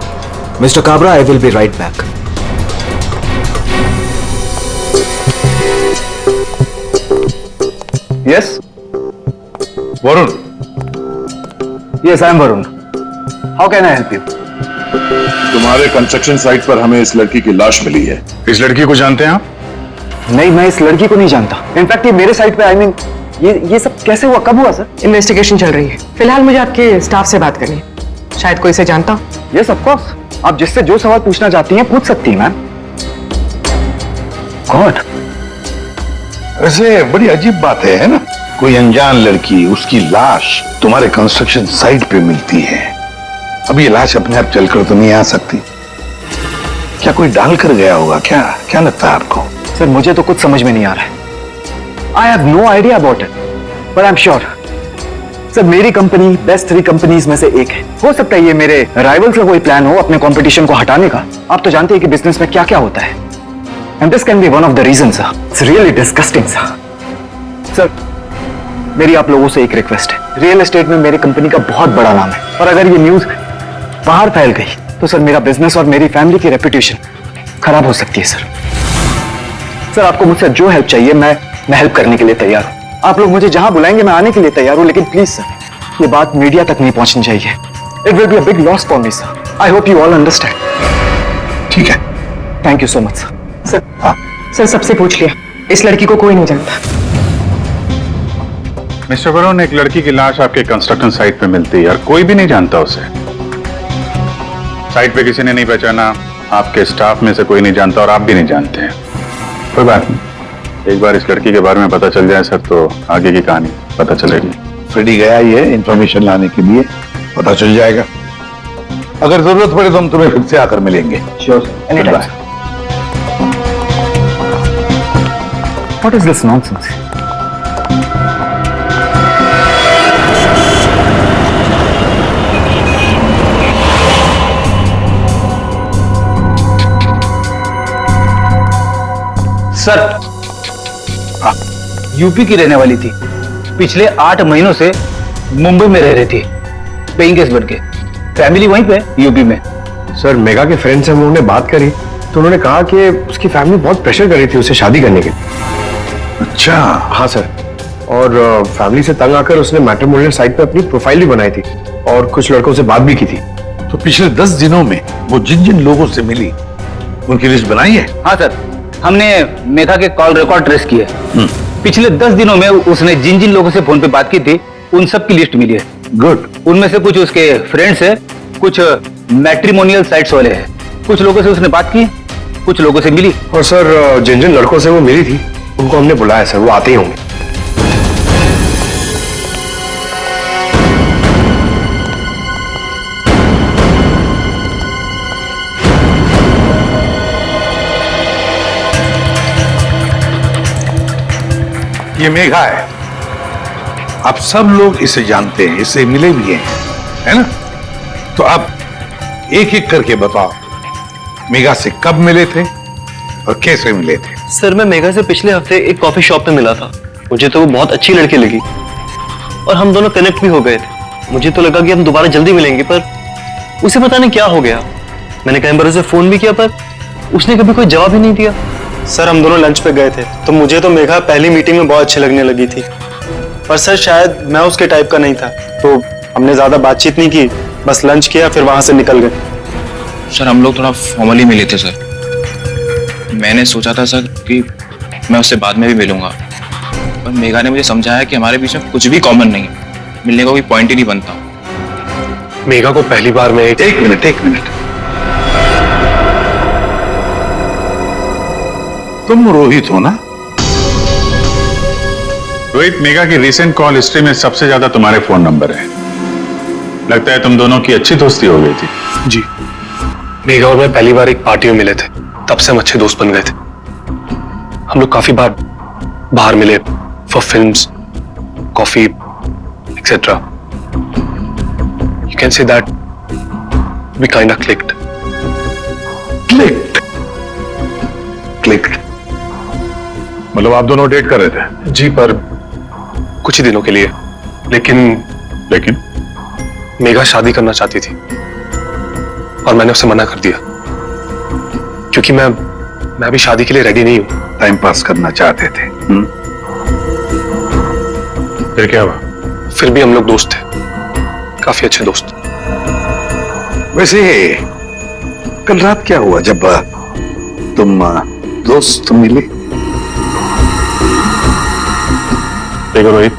Mister Kabra, I will be right back. Yes Varun. Yes I am Varun. How can I help you? तुम्हारे कंस्ट्रक्शन साइट पर हमें इस लड़की की लाश मिली है। इस लड़की को जानते हैं आप? नहीं, मैं इस लड़की को नहीं जानता। इनफैक्ट ये मेरे साइड पे, आई मीन ये सब कैसे हुआ, कब हुआ सर? इन्वेस्टिगेशन चल रही है। फिलहाल मुझे आपके स्टाफ से बात करनी है। शायद कोई से जानता हो। यस ऑफ कोर्स, आप जिससे जो सवाल पूछना चाहती हैं पूछ सकती हैं मैम। गॉड, वैसे बड़ी अजीब बात है ना? कोई अनजान लड़की, उसकी लाश तुम्हारे कंस्ट्रक्शन साइट पे मिलती है। अब ये लाश अपने आप चलकर तो नहीं आ सकती। क्या कोई डाल कर गया होगा? क्या क्या लगता है आपको? सर मुझे तो कुछ समझ में नहीं आ रहा है। I have no idea about it, but I am sure sir मेरी कंपनी बेस्ट 3 कंपनीज में से एक है। हो सकता है ये मेरे राइवल्स का कोई प्लान हो अपने कंपटीशन को हटाने का। आप तो जानते हैं कि बिजनेस में क्या क्या होता है, and this can be one of the reason sir. It's really disgusting sir. Sir मेरी आप लोगों से एक रिक्वेस्ट है, रियल एस्टेट में मेरी कंपनी का बहुत बड़ा नाम है, और अगर ये न्यूज बाहर फैल गई तो सर मेरा बिजनेस और मेरी फैमिली की रेपुटेशन खराब हो सकती है सर। सर आपको मुझसे जो हेल्प चाहिए मैं हेल्प करने के लिए तैयार हूं। आप लोग मुझे जहां बुलाएंगे मैं आने के लिए तैयार हूं, लेकिन प्लीज सर ये बात मीडिया तक नहीं पहुंचनी चाहिए। It will be a big loss for me sir. I hope you all understand. ठीक है, thank you so much sir. Sir सबसे पूछ लिया, इस लड़की को कोई नहीं जानता। मिस्टर वरुण, एक लड़की की लाश आपके कंस्ट्रक्शन साइट पे मिलती है और कोई भी नहीं जानता उसे। साइट पे किसी ने नहीं पहचाना, आपके स्टाफ में से कोई नहीं जानता और आप भी नहीं जानते हैं। कोई बात नहीं, एक बार इस लड़की के बारे में पता चल जाए सर तो आगे की कहानी पता चलेगी। फ्रेडी गया ही है इंफॉर्मेशन लाने के लिए, पता चल जाएगा। अगर जरूरत पड़े तो हम तुम्हें फिर से आकर मिलेंगे। Sure, any time. What is this nonsense? Sir UP की रहने वाली थी, पिछले 8 महीनों से मुंबई में रह रही थी पेइंग गेस्ट बन के। फैमिली वहीं पे यूपी में। सर मेघा के फ्रेंड से हम लोगों ने बात करी तो उन्होंने कहा कि उसकी फैमिली बहुत प्रेशर कर रही थी उसे शादी करने के लिए। अच्छा। हाँ सर, और फैमिली से तंग आकर उसने मैट्रिमोनियल साइट पे अपनी प्रोफाइल भी बनाई थी और कुछ लड़कों से बात भी की थी। तो पिछले 10 दिनों में वो जिन जिन लोगों से मिली उनकी लिस्ट बनाई है? हाँ सर, हमने मेघा के कॉल रिकॉर्ड ट्रेस किए। पिछले 10 दिनों में उसने जिन जिन लोगों से फोन पे बात की थी उन सब की लिस्ट मिली है। गुड। उनमें से कुछ उसके फ्रेंड्स है, कुछ मैट्रिमोनियल साइट्स वाले हैं। कुछ लोगों से उसने बात की, कुछ लोगों से मिली। और सर जिन जिन लड़कों से वो मिली थी उनको हमने बुलाया सर, वो आते ही होंगे। ये मेघा है, आप सब लोग इसे जानते हैं, इससे मिले भी हैं, है ना? तो अब एक एक करके बताओ, मेघा से कब मिले थे और कैसे मिले थे? सर मैं मेघा से पिछले हफ्ते एक कॉफी शॉप पे मिला था। मुझे तो वो बहुत अच्छी लड़की लगी और हम दोनों कनेक्ट भी हो गए थे। मुझे तो लगा कि हम दोबारा जल्दी मिलेंगे, पर उसे पता नहीं क्या हो गया। मैंने कई बार उसे फोन भी किया पर उसने कभी कोई जवाब ही नहीं दिया। सर हम दोनों लंच पे गए थे तो मुझे तो मेघा पहली मीटिंग में बहुत अच्छी लगने लगी थी, पर सर शायद मैं उसके टाइप का नहीं था तो हमने ज्यादा बातचीत नहीं की, बस लंच किया फिर वहां से निकल गए। सर हम लोग थोड़ा फॉर्मली मिले थे सर। मैंने सोचा था सर कि मैं उससे बाद में भी मिलूंगा, पर मेघा ने मुझे समझाया कि हमारे बीच में कुछ भी कॉमन नहीं है, मिलने का कोई पॉइंट ही नहीं बनता। मेघा को पहली बार में एक मिनट तुम रोहित हो ना? रोहित, मेघा की रिसेंट कॉल हिस्ट्री में सबसे ज्यादा तुम्हारे फोन नंबर है। लगता है तुम दोनों की अच्छी दोस्ती हो गई थी। जी, मेघा और मैं पहली बार एक पार्टी में मिले थे, तब से हम अच्छे दोस्त बन गए थे। हम लोग काफी बार बाहर मिले for films, coffee etcetera. You can say that we kind of clicked. मतलब आप दोनों डेट कर रहे थे? जी, पर कुछ ही दिनों के लिए। लेकिन मेघा शादी करना चाहती थी और मैंने उसे मना कर दिया क्योंकि मैं अभी शादी के लिए रेडी नहीं हूं। टाइम पास करना चाहते थे। फिर क्या हुआ? फिर भी हम लोग दोस्त थे, काफी अच्छे दोस्त। वैसे कल रात क्या हुआ जब तुम दोस्त मिले? देखो रोहित,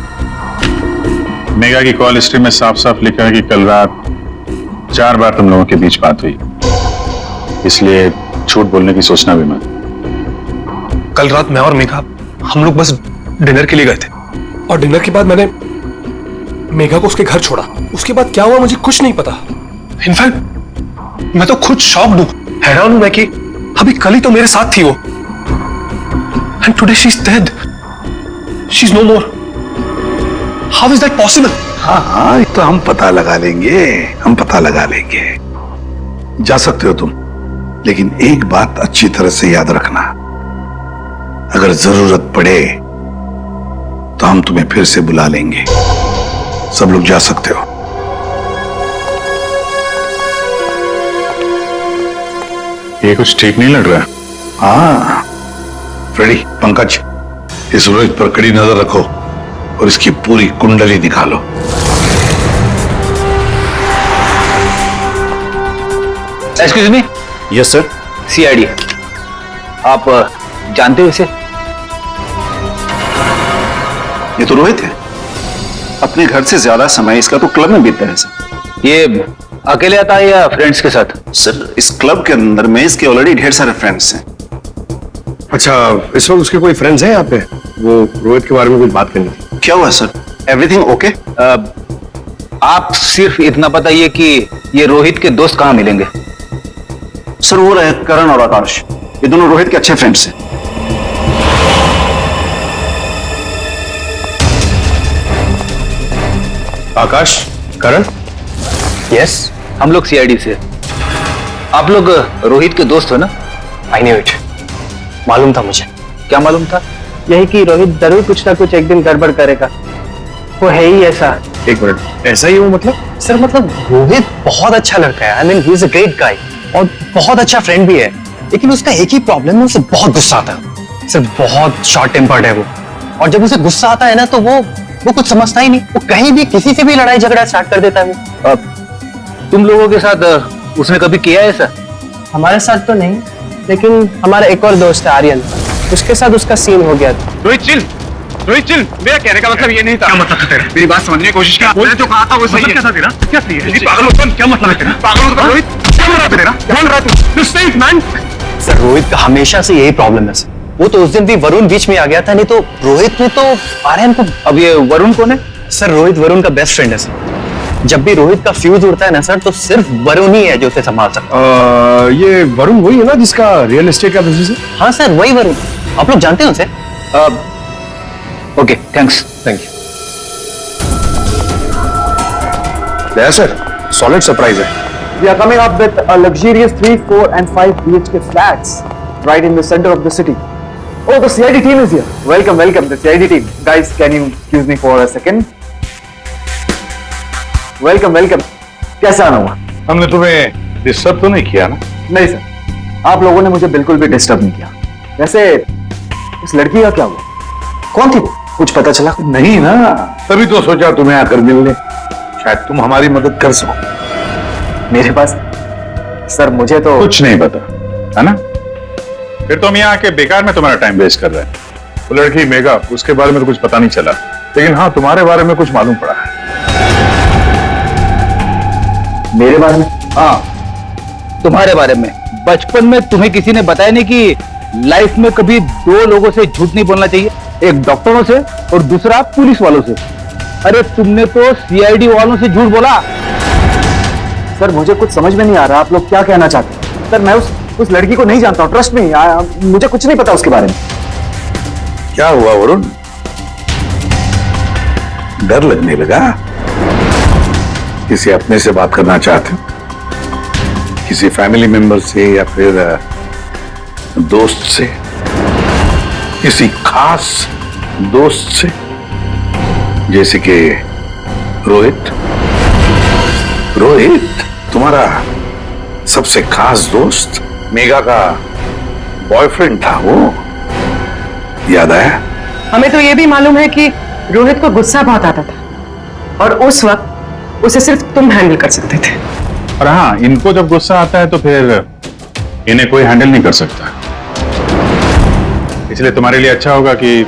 मेगा की कॉल हिस्ट्री में साफ साफ लिखा है कि कल रात 4 बार तुम लोगों के बीच बात हुई, इसलिए झूठ बोलने की सोचना भी मत। कल रात मैं और मेघा हम लोग बस डिनर के लिए गए थे और डिनर के बाद मैंने मेघा को उसके घर छोड़ा। उसके बाद क्या हुआ मुझे कुछ नहीं पता। इनफैक्ट मैं तो खुद शॉक्ड हूं, हैरान हूं मैं कि अभी कल ही तो मेरे साथ थी वो, and today she is dead, she is no more. How is that possible? हाँ, ये तो हम पता लगा लेंगे, हम पता लगा लेंगे। जा सकते हो तुम, लेकिन एक बात अच्छी तरह से याद रखना, अगर जरूरत पड़े तो हम तुम्हें फिर से बुला लेंगे। सब लोग जा सकते हो। ये कुछ ठीक नहीं लग रहा। हाँ फ्रेडी, पंकज, इस रोहित पर कड़ी नजर रखो और इसकी पूरी कुंडली दिखा लो। Excuse me. Yes sir. CID, आप जानते हो इसे? ये तो रोहित है, अपने घर से ज्यादा समय इसका तो क्लब में बीतता है सर। ये अकेले आता है या फ्रेंड्स के साथ? सर इस क्लब के अंदर में इसके ऑलरेडी ढेर सारे फ्रेंड्स हैं। अच्छा, इस वक्त उसके कोई फ्रेंड्स हैं यहाँ पे? वो रोहित के बारे में कुछ बात करनी थी। क्या हुआ सर? Everything okay? आप सिर्फ इतना बताइए कि ये रोहित के दोस्त कहाँ मिलेंगे? सर वो रहे करण और आकाश, ये दोनों रोहित के अच्छे फ्रेंड्स हैं। आकाश, करण? यस, हम लोग सीआईडी से। आप लोग रोहित के दोस्त हो ना? आई न्यू इट, मालूम था मुझे। क्या मालूम था? यही कि रोहित जरूर कुछ ना कुछ एक दिन गड़बड़ करेगा, वो है ही ऐसा। एक मिनट, ऐसा ही वो मतलब? सर मतलब रोहित बहुत अच्छा लड़का है, I mean he is a great guy और बहुत अच्छा फ्रेंड भी है, लेकिन उसका एक ही प्रॉब्लम है, उसे बहुत गुस्सा आता है। सर बहुत शॉर्ट टेम्पर्ड है वो, और जब उसे गुस्सा आता है ना तो वो कुछ समझता ही नहीं, वो कहीं भी किसी से भी लड़ाई झगड़ा स्टार्ट कर देता है वो। तुम लोगों के साथ उसने कभी किया है ऐसा? हमारे साथ तो नहीं, लेकिन हमारा एक और दोस्त है आर्यन, उसके साथ उसका सीन हो गया था। रोहित चिल, रोहित चिल, मेरा कहने का मतलब ये नहीं था। क्या मतलब था तेरा? मेरी बात समझने की कोशिश कर। मैंने जो कहा था वो सही है। क्या था तेरा? क्या सही है? पागल हो तुम? क्या मतलब है तेरा? पागल हो तुम रोहित? क्या मतलब है तेरा? क्या बोल रहा है तू? State man. सर रोहित का हमेशा से यही प्रॉब्लम है सर, वो तो उस दिन भी वरुण बीच में आ गया था, नहीं तो रोहित ने तो आर्यन को। अब ये वरुण कौन है? सर रोहित वरुण का बेस्ट फ्रेंड है सर, जब भी रोहित का फ्यूज उड़ता है ना सर तो सिर्फ वरुण ही है जो उसे संभाल सकता है। ये वरुण वही है ना जिसका रियल एस्टेट का बिजनेस है? हाँ सर वही वरुण, आप लोग जानते हैं उसे? Okay thanks. Thank you sir, solid surprise है। We are coming up with a luxurious 3, 4 and 5 BHK flats right in the center of the city. Oh, the CID team is here. Welcome, welcome, the CID team. Guys, can you excuse me for a second? Welcome, welcome. कैसा आना हुआ? हमने तुम्हें disturb तो नहीं किया ना? नहीं सर, आप लोगों ने मुझे बिल्कुल भी डिस्टर्ब नहीं किया। वैसे इस लड़की का क्या हुआ? कौन थी वो? कुछ पता चला? नहीं ना, तभी तो सोचा तुम्हें आकर मिलने, शायद तुम हमारी मदद कर सको। मेरे पास सर मुझे तो कुछ नहीं पता है ना? फिर तुम यहाँ आके बेकार में तुम्हारा टाइम वेस्ट कर रहे हैं। वो लड़की मेगा, उसके बारे में तो कुछ पता नहीं चला, लेकिन हाँ तुम्हारे बारे में कुछ मालूम पड़ा है। मेरे बारे में? हाँ तुम्हारे बारे में। बचपन में तुम्हें किसी ने बताया नहीं कि लाइफ में कभी 2 लोगों से झूठ नहीं बोलना चाहिए, एक डॉक्टरों से और दूसरा पुलिस वालों से। अरे तुमने तो सीआईडी वालों से झूठ बोला। सर मुझे कुछ समझ में नहीं आ रहा आप लोग क्या कहना चाहते हैं। सर मैं उस लड़की को नहीं जानता हूँ, ट्रस्ट में मुझे कुछ नहीं पता उसके बारे में। क्या हुआ वरुण, डर लगने लगा? किसी अपने से बात करना चाहते हो? किसी फैमिली मेंबर से या फिर दोस्त से? किसी खास दोस्त से जैसे कि रोहित? रोहित तुम्हारा सबसे खास दोस्त, मेगा का बॉयफ्रेंड था वो, याद आया? हमें तो ये भी मालूम है कि रोहित को गुस्सा बहुत आता था और उस वक्त उसे सिर्फ तुम हैंडल कर सकते थे। और हाँ, इनको जब गुस्सा आता है तो फिर इन्हें कोई हैंडल नहीं कर सकता। इसलिए तुम्हारे लिए अच्छा होगा कि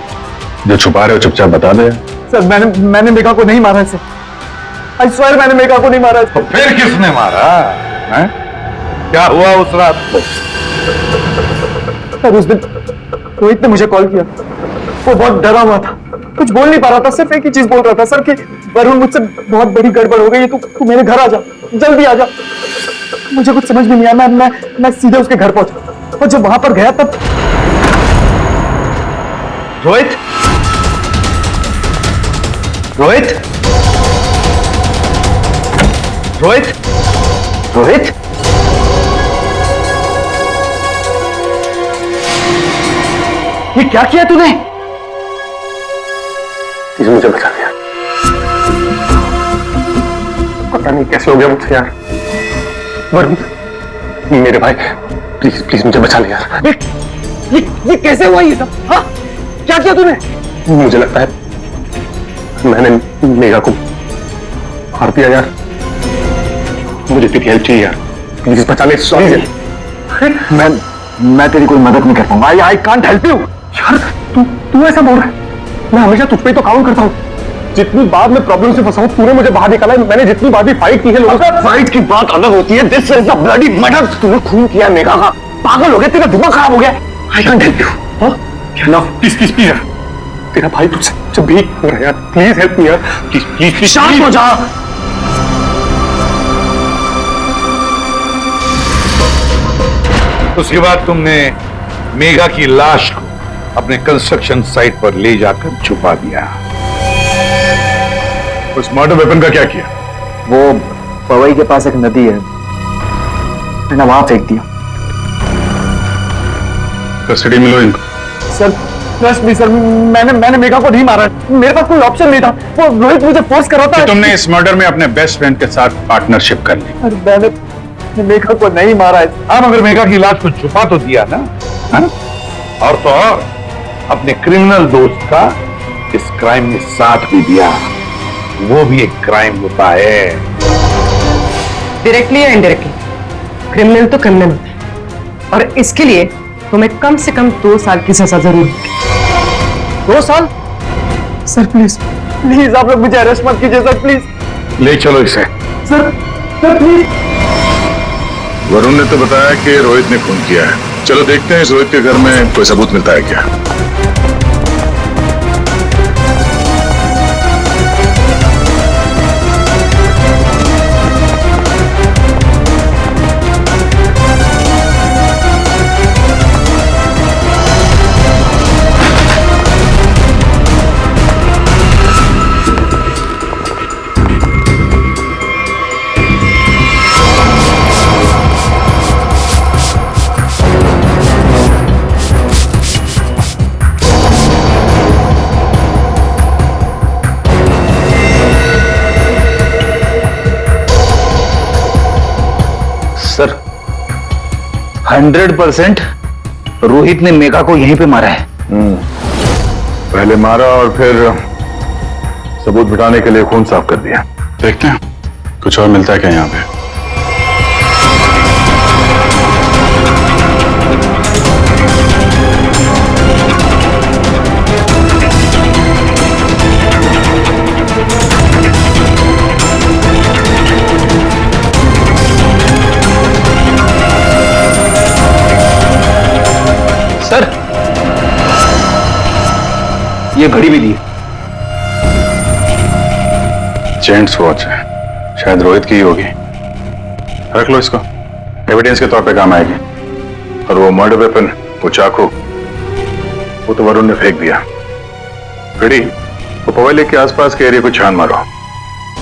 जो छुपा रहे हो चुपचाप बता दे। सर मैंने मेघा को नहीं मारा है सर। आई स्वेयर मैंने मेघा को नहीं मारा है। तो फिर किसने मारा है? क्या हुआ उस रात को? सर उस दिन रोहित ने मुझे कॉल किया, वो बहुत डरा हुआ था, कुछ बोल नहीं पा रहा था, सिर्फ एक ही चीज बोल रहा था सर कि वरुण मुझसे बहुत बड़ी गड़बड़ हो गई है, तू मेरे घर आ जा, जल्दी आ जा। मुझे कुछ समझ में नहीं आया, मैं सीधे उसके घर पहुंचा और जब वहां पर गया तब रोहित रोहित रोहित रोहित ये क्या किया तूने? मुझे बचा दिया, पता नहीं कैसे हो गया मुझसे यार। वरुण मेरे भाई, प्लीज प्लीज मुझे बचा ले यार। ये कैसे हुआ ये सब? हाँ क्या किया तूने? मुझे लगता है मैंने मेघा को मार दिया यार। मुझे तेरी हेल्प चाहिए यार, प्लीज बचा ले। सॉरी मैं तेरी कोई मदद नहीं कर पाऊंगा। I can't help you. यार तू ऐसा बोल रहा है? मैं हमेशा तुझ पे तो काउंट करता हूँ। जितनी बार मैं प्रॉब्लम से फंसा हूँ तूने मुझे बाहर निकाला है। मैंने जितनी बार भी फाइट की है लोगों से। फाइट की बात अलग होती है, this is a bloody murder. तूने खून किया मेघा का, पागल हो गया, तेरा दिमाग खराब हो गया। I can't help you. No please please please, तेरा भाई तुझसे भीख मांग रहा है यार, प्लीज हेल्प मी यार, प्लीज प्लीज प्लीज। शांत हो जा। उसके बाद तुमने मेघा की लाश को अपने कंस्ट्रक्शन साइट पर ले जाकर छुपा दिया। उस मर्डर वेपन का क्या किया? वो पवई के पास एक नदी है, मैंने वहां फेंक दिया। कस्टडी में लो इनको। सर ट्रस्ट मी सर, मैंने मेघा को नहीं मारा, मेरे पास कोई ऑप्शन नहीं था, वो रोहित मुझे फोर्स कर रहा था। तुमने इस मर्डर में अपने बेस्ट फ्रेंड के साथ पार्टनरशिप कर ली। अरे मैंने मेघा को नहीं मारा है। हाँ मगर मेघा की लाश को छुपा तो दिया ना, है? और तो और अपने क्रिमिनल दोस्त का इस क्राइम में साथ भी दिया। वो भी एक क्राइम होता है। डायरेक्टली या इनडायरेक्टली क्रिमिनल तो क्रिमिनल होता है, और इसके लिए तुम्हें कम से कम 2 साल की सजा जरूर होगी। 2 साल? सर प्लीज प्लीज आप लोग मुझे अरेस्ट मत कीजिए सर, प्लीज। ले चलो इसे। Sir please. वरुण ने तो बताया कि रोहित ने खून किया है। चलो देखते हैं इस रोहित के घर में कोई सबूत मिलता है क्या। सर 100% रोहित ने मेघा को यहीं पे मारा है। पहले मारा और फिर सबूत मिटाने के लिए खून साफ कर दिया। देखते हैं कुछ और मिलता है क्या यहाँ पे। सर ये घड़ी भी दी, जेंट्स वॉच है, शायद रोहित की ही होगी। रख लो इसको, एविडेंस के तौर पे काम आएगी। और वो मर्डर वेपन, वो चाकू, वो तो वरुण ने फेंक दिया। घड़ी वो पवई लेक के आसपास के एरिया को छान मारो,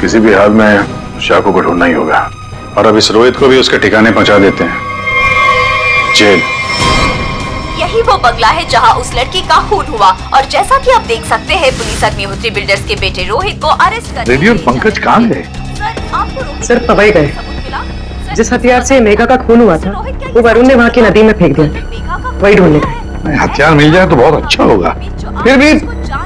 किसी भी हाल में चाकू को ढूंढना ही होगा। और अब इस रोहित को भी उसके ठिकाने पहुंचा देते हैं, जेल। यही वो बंगला है जहां उस लड़की का खून हुआ, और जैसा कि आप देख सकते हैं पुलिस अग्निहोत्री बिल्डर्स के बेटे रोहित को अरेस्ट कर। रेडी और पंकज कहाँ गए? सर पवई गए, जिस हथियार से मेघा का खून हुआ था वो वरुण ने वहां की नदी में फेंक दिया, वही ढूंढने गए। हथियार मिल जाए तो बहुत अच्छा होगा, फिर भी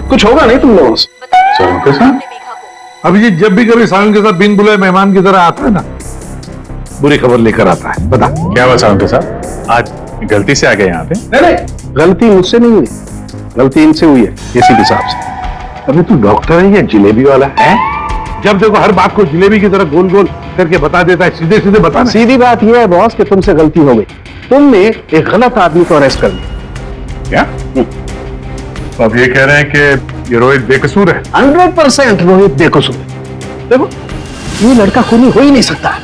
कुछ होगा नहीं तुम लोगों से। सारुण के साथ अब ये जब भी कभी सारुण के साथ बिन बुलाए मेहमान की तरह आता है ना, बुरी खबर लेकर आता है। बता क्या हुआ सारुण के साथ? आज गलती से आ गए यहाँ पे? नहीं गलती मुझसे नहीं हुई, गलती इनसे हुई है एसीपी साहब से। अभी तू डॉक्टर है या जिलेबी वाला है? जब देखो हर बात को जिलेबी की तरह गोल गोल करके बता देता है, सीधे सीधे बताना। सीधी बात यह है बॉस कि तुमसे गलती हो गई, तुमने एक गलत आदमी को अरेस्ट कर लिया। क्या? तो अब ये कह रहे हैं कि ये रोहित बेकसूर है? 100% रोहित बेकसूर है। देखो ये लड़का खूनी हो ही नहीं सकता।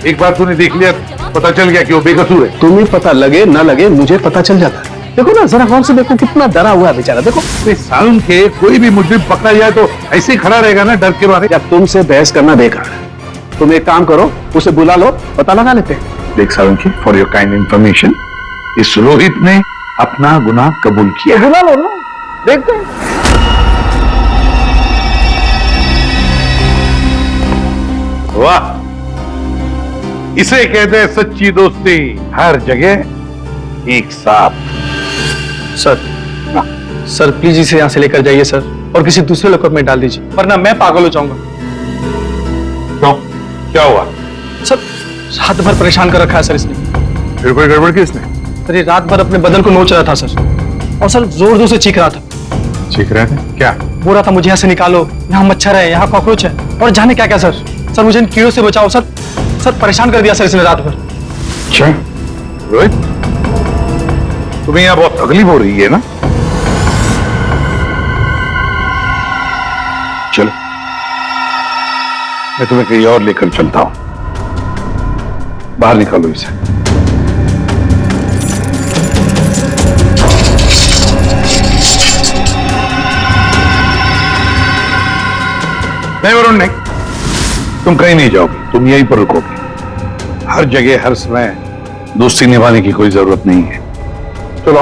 एक बार तूने देख लिया, पता चल गया कि वो बेकसूर है। तुम्हें पता लगे ना लगे मुझे पता चल जाता है। देखो ना जरा गौर से देखो कितना डरा हुआ है बेचारा। देखो साउंड के कोई भी मुजरिम पकड़ा जाए तो ऐसे ही खड़ा रहेगा ना डर के मारे। या तुमसे बहस करना बेकार है। तुम एक काम करो, उसे बुला लो, पता लगा लेते हैं। देख सावंकी, फॉर योर काइंड इंफॉर्मेशन, इस रोहित ने अपना गुनाह कबूल किया। बुला लो ना, देखते हैं। वाह, इसे कहते हैं सच्ची दोस्ती। हर जगह एक साथ। सर प्लीज इसे यहाँ से लेकर जाइए सर, और किसी दूसरे लॉकअप में डाल दीजिए, वरना मैं पागल हो जाऊंगा। क्यों? क्या हुआ? सर रात भर परेशान कर रखा है सर इसने। फिर कोई गड़बड़ की इसने? सर ये रात भर अपने बदन को नोच रहा था सर, और सर जोर जोर से चीख रहा था। चीख रहे थे? क्या? बोल रहा था मुझे यहाँ से निकालो, यहाँ मच्छर है, यहाँ कॉकरोच है, और जाने क्या क्या सर। सर मुझे इन कीड़ों से बचाओ सर। सर परेशान कर दिया सर इसने रात भर। अच्छा रोहित, तुम्हें यहाँ बहुत तकलीफ हो रही है ना? चलो मैं तुम्हें कहीं और लेकर चलता हूं। बाहर निकालो इसे। नहीं वरुण नहीं, तुम कहीं नहीं जाओगे, तुम यहीं पर रुकोगे। हर जगह हर समय दोस्ती निभाने की कोई जरूरत नहीं है। चलो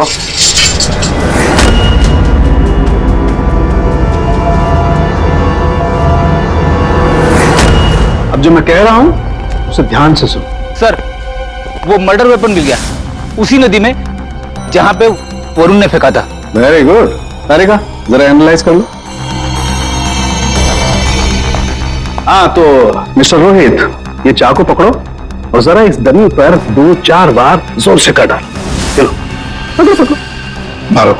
अब जो मैं कह रहा हूं उसे ध्यान से सुनो। सर वो मर्डर वेपन मिल गया उसी नदी में जहां पे वरुण ने फेंका था। Very good. तारिका जरा एनालाइज कर लो। हाँ तो मिस्टर रोहित, ये चाकू पकड़ो और जरा इस डमी पर 2-4 बार जोर से काट डालो। चलो पकड़ो पकड़ो, मारो।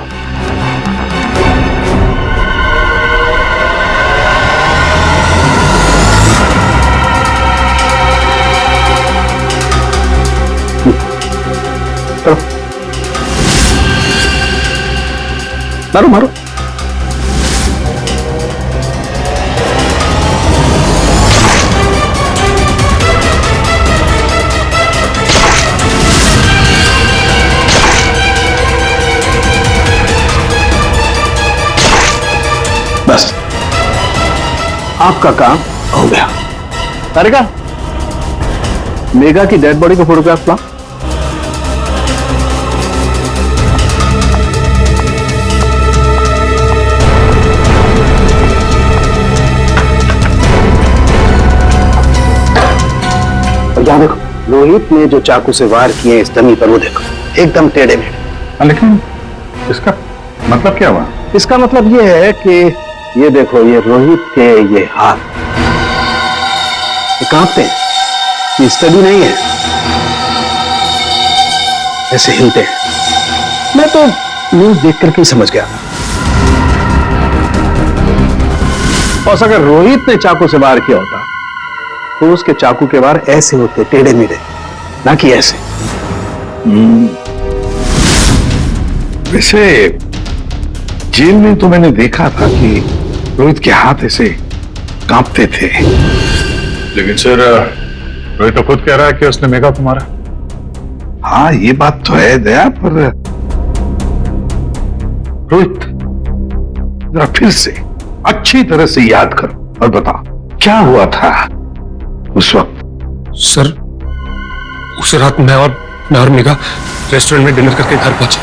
मारो मारो। बस आपका काम हो गया। तारिका, मेघा की डेड बॉडी का फोटोग्राफ ला। यहाँ देखो, रोहित ने जो चाकू से वार किए इस डमी पर, वो देखो एकदम टेढ़े मेढ़े। लेकिन इसका मतलब क्या हुआ? इसका मतलब ये है कि ये देखो, ये रोहित के ये हाथ ये कांपते हैं, ये स्टडी नहीं है, ऐसे हिलते हैं। मैं तो न्यूज देख करके ही समझ गया। और अगर रोहित ने चाकू से वार किया होता तो उसके चाकू के वार ऐसे होते, टेढ़े मेढ़े, ना कि ऐसे। वैसे जेल में तो मैंने देखा था कि रोहित के हाथ ऐसे कांपते थे। लेकिन सर रोहित तो खुद कह रहा है कि उसने मेघा को मारा। हाँ ये बात तो है दया, पर रोहित जरा फिर से अच्छी तरह से याद करो और बताओ क्या हुआ था उस वक्त। सर उस रात मैं और मेघा रेस्टोरेंट में डिनर करके घर पहुंचे।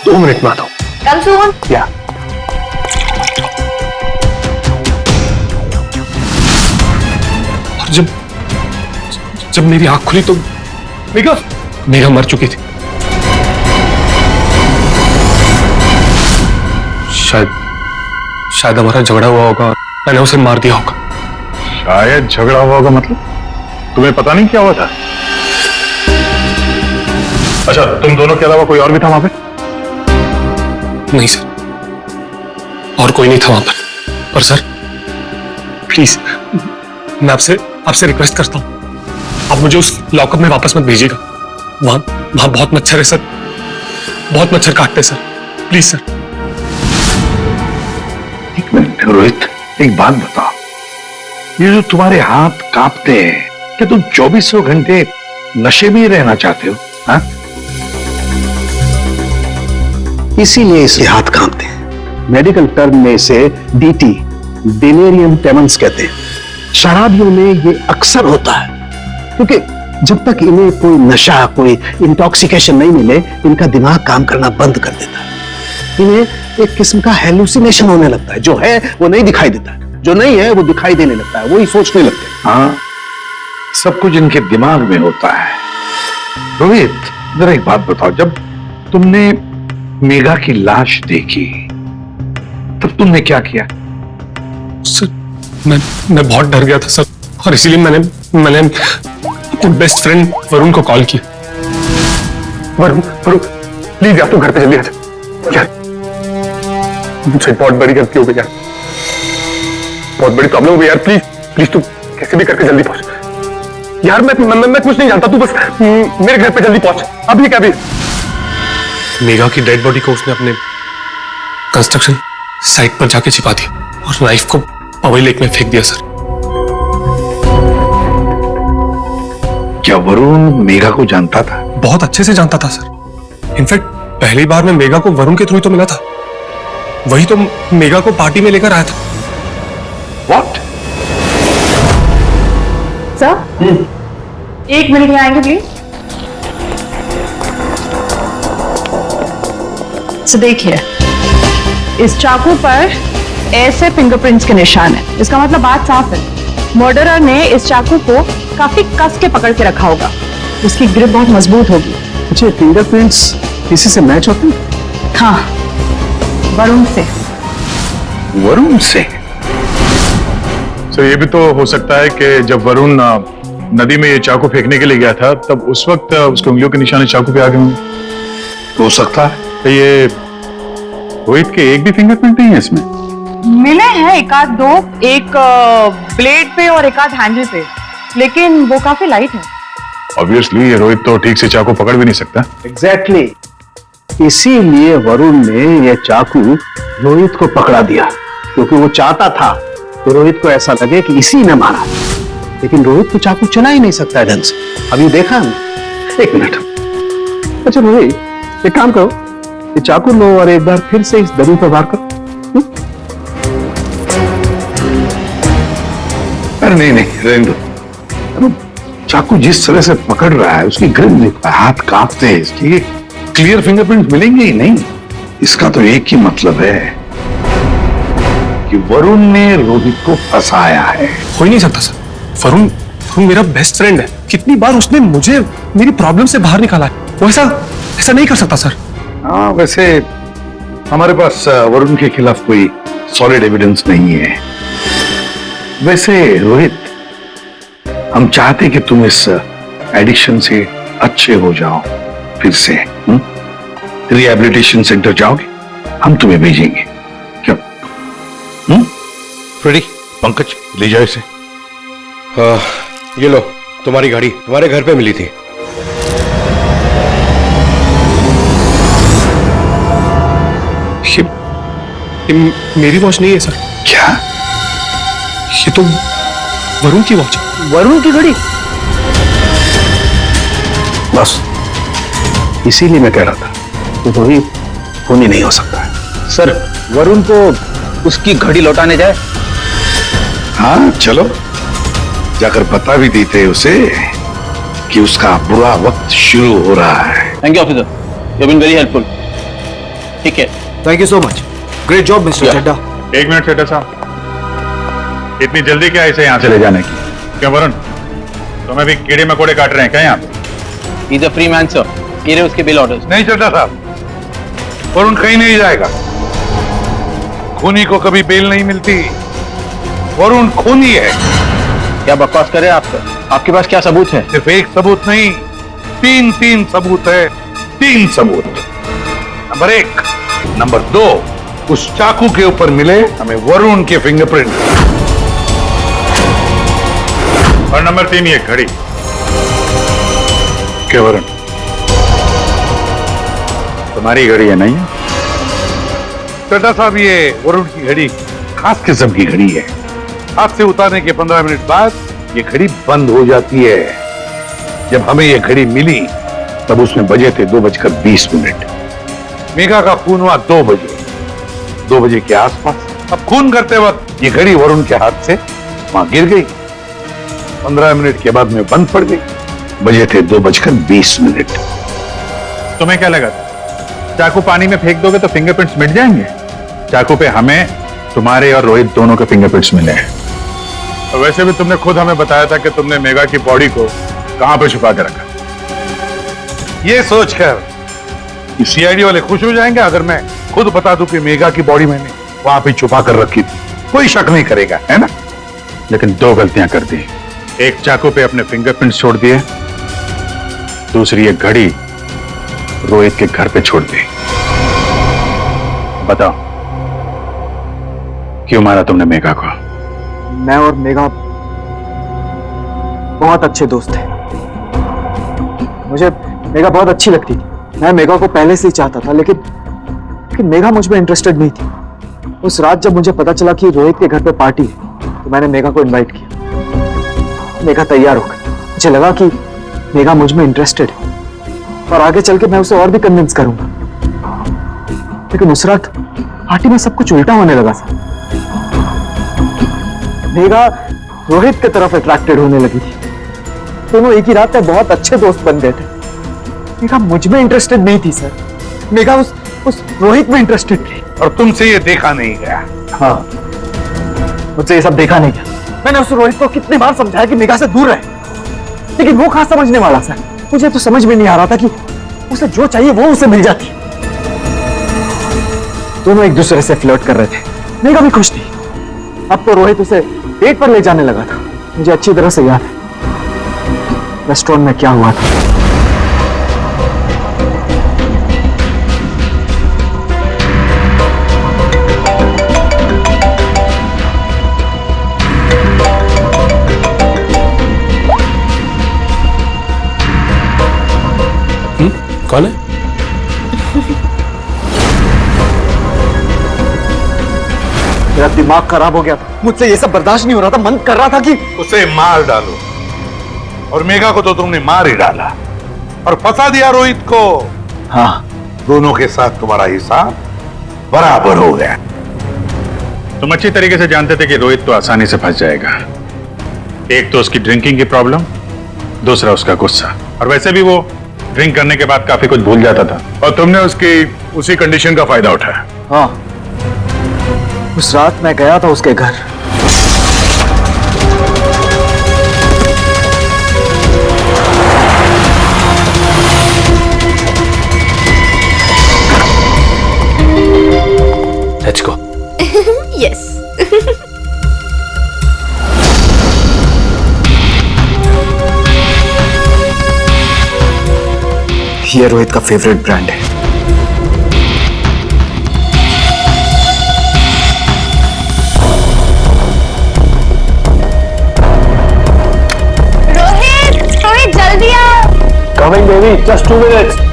दो मिनट में आता हूं। कम सुन। क्या? और जब मेरी आंख खुली तो मेघा मर चुकी थी। शायद हमारा झगड़ा हुआ होगा और मैंने उसे मार दिया होगा। शायद झगड़ा हुआ होगा मतलब? तुम्हें पता नहीं क्या हुआ था? अच्छा, तुम दोनों के अलावा कोई और भी था वहां पे? नहीं सर, और कोई नहीं था वहां पर सर प्लीज मैं आपसे रिक्वेस्ट करता हूं, आप मुझे उस लॉकअप में वापस मत भेजिएगा। वहां बहुत मच्छर है सर, बहुत मच्छर काटते हैं सर, प्लीज सर। एक मिनट रोहित, एक बात बताओ, ये जो तुम्हारे हाथ कांपते हैं, क्या तुम 2400 घंटे नशे में ही रहना चाहते हो? हाँ? इसीलिए इसके हाथ कांपते हैं। मेडिकल टर्म में इसे डीटी, डिलेरियम ट्रेमेंस कहते हैं। शराबियों में ये अक्सर होता है, क्योंकि जब तक इन्हें कोई नशा, कोई इंटॉक्सिकेशन नहीं मिले, इनका दिमाग काम करना बंद कर देता है। इन्हें एक किस्म का हेलुसिनेशन होने लगता है, जो है वो नहीं दिखाई देता है, जो नहीं है वो दिखाई देने लगता है, वही सोचने लगते हैं। हाँ, सब कुछ इनके दिमाग में होता है। रोहित, जरा एक बात बताओ, जब तुमने मेघा की लाश देखी तब तुमने क्या किया? सर मैं बहुत डर गया था सर, और इसीलिए मैंने अपने बेस्ट फ्रेंड वरुण को कॉल किया। वरुण प्लीज यार, तू घर पे जल्दी आ जा यार, मुझे बहुत बड़ी गलती हो गई यार, बहुत बड़ी प्रॉब्लम हो गई यार। प्लीज तू कैसे भी करके जल्दी पहुंच यार। मैं कुछ नहीं जानता, तू बस मेरे घर पे जल्दी पहुंच, अभी क्या भी। मेघा की डेड बॉडी को उसने अपने कंस्ट्रक्शन साइट पर जाके छिपा दिया और नाइफ को पवई लेक में फेंक दिया सर। क्या वरुण मेघा को जानता था? बहुत अच्छे से जानता था सर। इनफैक्ट पहली बार मैं मेघा को वरुण के थ्रू तो मिला था, वही तो मेघा को पार्टी में लेकर आया था। What? सर, 1 मिनट में आएंगे प्लीज। तो देखिए, इस चाकू पर ऐसे फिंगरप्रिंट्स के निशान है। इसका मतलब बात साफ है, मर्डरर ने इस चाकू को काफी कस के पकड़ के रखा होगा। उसकी ग्रिप बहुत मजबूत होगी। अच्छा, फिंगरप्रिंट्स किसी से मैच होते हैं? हाँ, वरुण से। वरुण से? सर, ये भी तो हो सकता है कि जब वरुण नदी में ये चाकू फेंकने के लिए गया था, तब उस वक्त उसके उंगलियों के निशान चाकू पे आ गए होंगे। हो सकता है। तो ये रोहित के एक भी फिंगरप्रिंट नहीं है इसमें? मिले हैं एक आध दो, एक ब्लेड पे और एक आध हैंडल पे, लेकिन वो काफी लाइट है। ऑब्वियसली ये रोहित तो ठीक से चाकू पकड़ भी नहीं सकता। एग्जैक्टली, इसीलिए वरुण ने यह चाकू रोहित को पकड़ा दिया, क्योंकि वो चाहता था कि रोहित को ऐसा लगे कि इसी ने मारा। लेकिन रोहित तो चाकू चला ही नहीं सकता है ढंग से। अभी देखा ना। एक मिनट, अच्छा रोहित, एक काम करो, ये चाकू लो और एक बार फिर से इस दरी पर वार करो। अरे नहीं, रहने दो। चाकू जिस तरह से पकड़ रहा है, उसकी ग्रिप देखो, हाथ कांपते हैं इसके, क्लियर फिंगरप्रिंट मिलेंगे ही नहीं। इसका तो एक ही मतलब है कि वरुण ने रोहित को फंसाया है। हो ही नहीं सकता सर, वरुण मेरा बेस्ट फ्रेंड है। कितनी बार उसने मुझे मेरी प्रॉब्लम से बाहर निकाला है, वो ऐसा नहीं कर सकता सर। हाँ, वैसे हमारे पास वरुण के खिलाफ कोई सॉलिड एविडेंस नहीं है। वैसे रोहित, हम चाहते कि तुम इस एडिक्शन से अच्छे हो जाओ, फिर से रिहैबिलिटेशन सेंटर जाओगे, हम तुम्हें भेजेंगे। क्यों? फ्रेडी, पंकज ले जाओ इसे। ये लो, तुम्हारी गाड़ी तुम्हारे घर पे मिली थी। ये मेरी वॉच नहीं है सर। क्या? ये तो वरुण की वॉच। वरुण की घड़ी? बस इसीलिए मैं कह रहा था कि रोहित खून ही नहीं हो सकता है। सर, वरुण को उसकी घड़ी लौटाने जाए? हाँ चलो, जाकर बता भी देते उसे कि उसका बुरा वक्त शुरू हो रहा है। Thank you officer, you been very helpful. ठीक है, thank you so much, great job mister Chadda. 1 minute Chadda साहब, इतनी जल्दी क्या इसे यहाँ से ले जाने की? क्यों वरुण, तुम्हें भी कीड़े मकोड़े काट रहे हैं क्या यहाँ पे? He's a free man, sir. ये रहे उसके बिल ऑर्डर्स। नहीं चड्डा साहब, वरुण कहीं नहीं जाएगा। खूनी को कभी बेल नहीं मिलती, वरुण खूनी है। क्या बकवास कर रहे हैं आप सर? आपके पास क्या सबूत है? सिर्फ एक सबूत नहीं, 3 सबूत है। 3 सबूत। नंबर 1, नंबर 2, उस चाकू के ऊपर मिले हमें वरुण के फिंगरप्रिंट, और नंबर 3 ये घड़ी। क्या वरुण, तुम्हारी घड़ी है नहीं? चड्ढा साहब, ये वरुण की घड़ी खास किस्म की घड़ी है। हाथ से उतारने के 15 मिनट बाद ये घड़ी बंद हो जाती है। जब हमें ये घड़ी मिली तब उसमें बजे थे 2:20। मेघा का खून हुआ 2 बजे के आसपास। अब खून करते वक्त ये घड़ी वरुण के हाथ से वहां गिर गई। 15 मिनट के बाद में बंद पड़ गई। बजे थे 2:20। तुम्हें क्या लगा, चाकू पानी में फेंक दोगे तो फिंगरप्रिंट्स मिट जाएंगे? चाकू पे हमें, तुम्हारे और रोहित दोनों के फिंगरप्रिंट्स मिले हैं। और वैसे भी तुमने खुद हमें बताया था कि तुमने मेघा की बॉडी को कहां पे छुपा के रखा। ये सोचकर सीआईडी वाले खुश हो जाएंगे अगर मैं खुद बता दूं कि मेघा की बॉडी मैंने वहां पे छुपा कर रखी थी। कोई शक नहीं करेगा, है ना? लेकिन 2 गलतियां कर दी। एक, चाकू पे अपने फिंगरप्रिंट्स छोड़ दिए। दूसरी, एक घड़ी रोहित के घर पे छोड़ दी। बताओ, क्यों मारा तुमने मेघा को? मैं और मेघा बहुत अच्छे दोस्त थे। मुझे मेघा बहुत अच्छी लगती थी। मैं मेघा को पहले से ही चाहता था, लेकिन मेघा मुझ में इंटरेस्टेड नहीं थी। उस रात जब मुझे पता चला कि रोहित के घर पे पार्टी है तो मैंने मेघा को इनवाइट किया। मेघा तैयार हो गई। मुझे लगा कि मेघा मुझ में इंटरेस्टेड है और आगे चल के मैं उसे और भी कन्विंस करूंगा। लेकिन उस रात पार्टी में सब कुछ उल्टा होने लगा सर। मेघा रोहित की तरफ अट्रैक्टेड होने लगी थी। दोनों एक ही रात में बहुत अच्छे दोस्त बन गए थे। मेघा मुझ में इंटरेस्टेड नहीं थी सर। मेघा उस रोहित में इंटरेस्टेड थी। और तुमसे ये देखा नहीं गया? हाँ, मुझसे ये सब देखा नहीं गया। मैंने उस रोहित को कितनी बार समझाया कि मेघा से दूर रहे, लेकिन वो कहां समझने वाला सर। मुझे तो समझ में नहीं आ रहा था कि उसे जो चाहिए वो उसे मिल जाती। दोनों एक दूसरे से फ्लर्ट कर रहे थे। मेघा भी खुश थी। अब तो रोहित उसे डेट पर ले जाने लगा था। मुझे अच्छी तरह से याद है रेस्टोरेंट में क्या हुआ था। कौन है? मेरा दिमाग खराब हो गया था। मुझसे ये सब बर्दाश्त नहीं हो रहा था। मन कर रहा था कि उसे मार डालो। और मेघा को तो तुमने मार ही डाला और फंसा दिया रोहित को। हाँ, दोनों के साथ तुम्हारा हिसाब बराबर हो गया। तुम अच्छी तरीके से जानते थे कि रोहित तो आसानी से फंस जाएगा। एक तो उसकी ड्रिंकिंग की प्रॉब्लम, दूसरा उसका गुस्सा। और वैसे भी वो ड्रिंक करने के बाद काफी कुछ भूल जाता था और तुमने उसकी उसी कंडीशन का फायदा उठाया। हाँ, उस रात मैं गया था उसके घर। Let's go. Yes. ये रोहित का फेवरेट ब्रांड है। रोहित जल्दी आओ। Coming baby, just 2 minutes.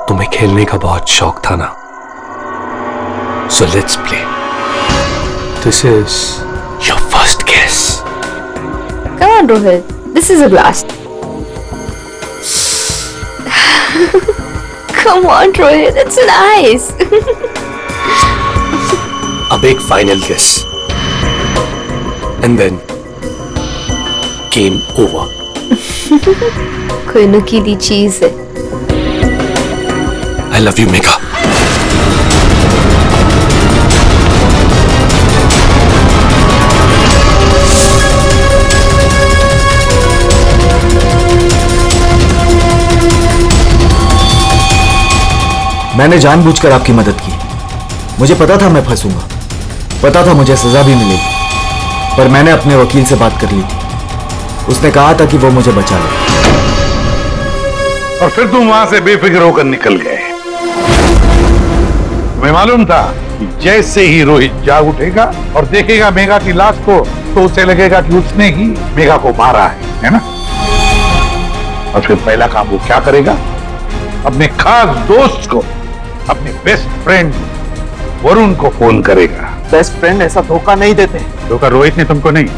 तुम्हें खेलने का बहुत शौक था ना, so let's play. This is your first kiss. Come on, Rohit. This is a blast. Come on, Rohit. It's nice. अब एक फाइनल किस and then game over. कोई नुकीली चीज है। I love you, Megha. मैंने जानबूझकर आपकी मदद की। मुझे पता था मैं फंसूंगा, पता था मुझे सजा भी मिलेगी, पर मैंने अपने वकील से बात कर ली थी। उसने कहा था कि वो मुझे बचा ले। और फिर तुम वहां से बेफिक्र होकर निकल गए। तुम्हें मालूम था कि जैसे ही रोहित जाग उठेगा और देखेगा मेघा की लाश को, तो उसे लगेगा कि उसने ही मेघा को मारा है ना? और फिर पहला काम वो क्या करेगा? अपने खास दोस्त को, अपने बेस्ट फ्रेंड वरुण को फोन करेगा। बेस्ट फ्रेंड ऐसा धोखा नहीं देते। धोखा रोहित ने तुमको नहीं,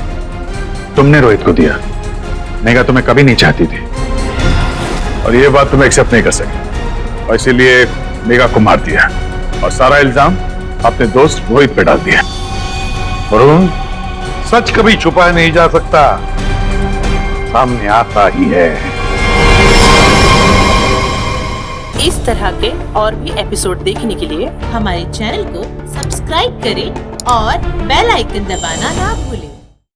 तुमने रोहित को दिया। मेघा तुम्हें कभी नहीं चाहती थी और ये बात तुम एक्सेप्ट नहीं कर सके, और इसीलिए मेघा को मार दिया और सारा इल्जाम अपने दोस्त रोहित पे डाल दिया। वरुण, सच कभी छुपाया नहीं जा सकता, सामने आता ही है। इस तरह के और भी एपिसोड देखने के लिए हमारे चैनल को सब्सक्राइब करें और बेल आइकन दबाना ना भूलें।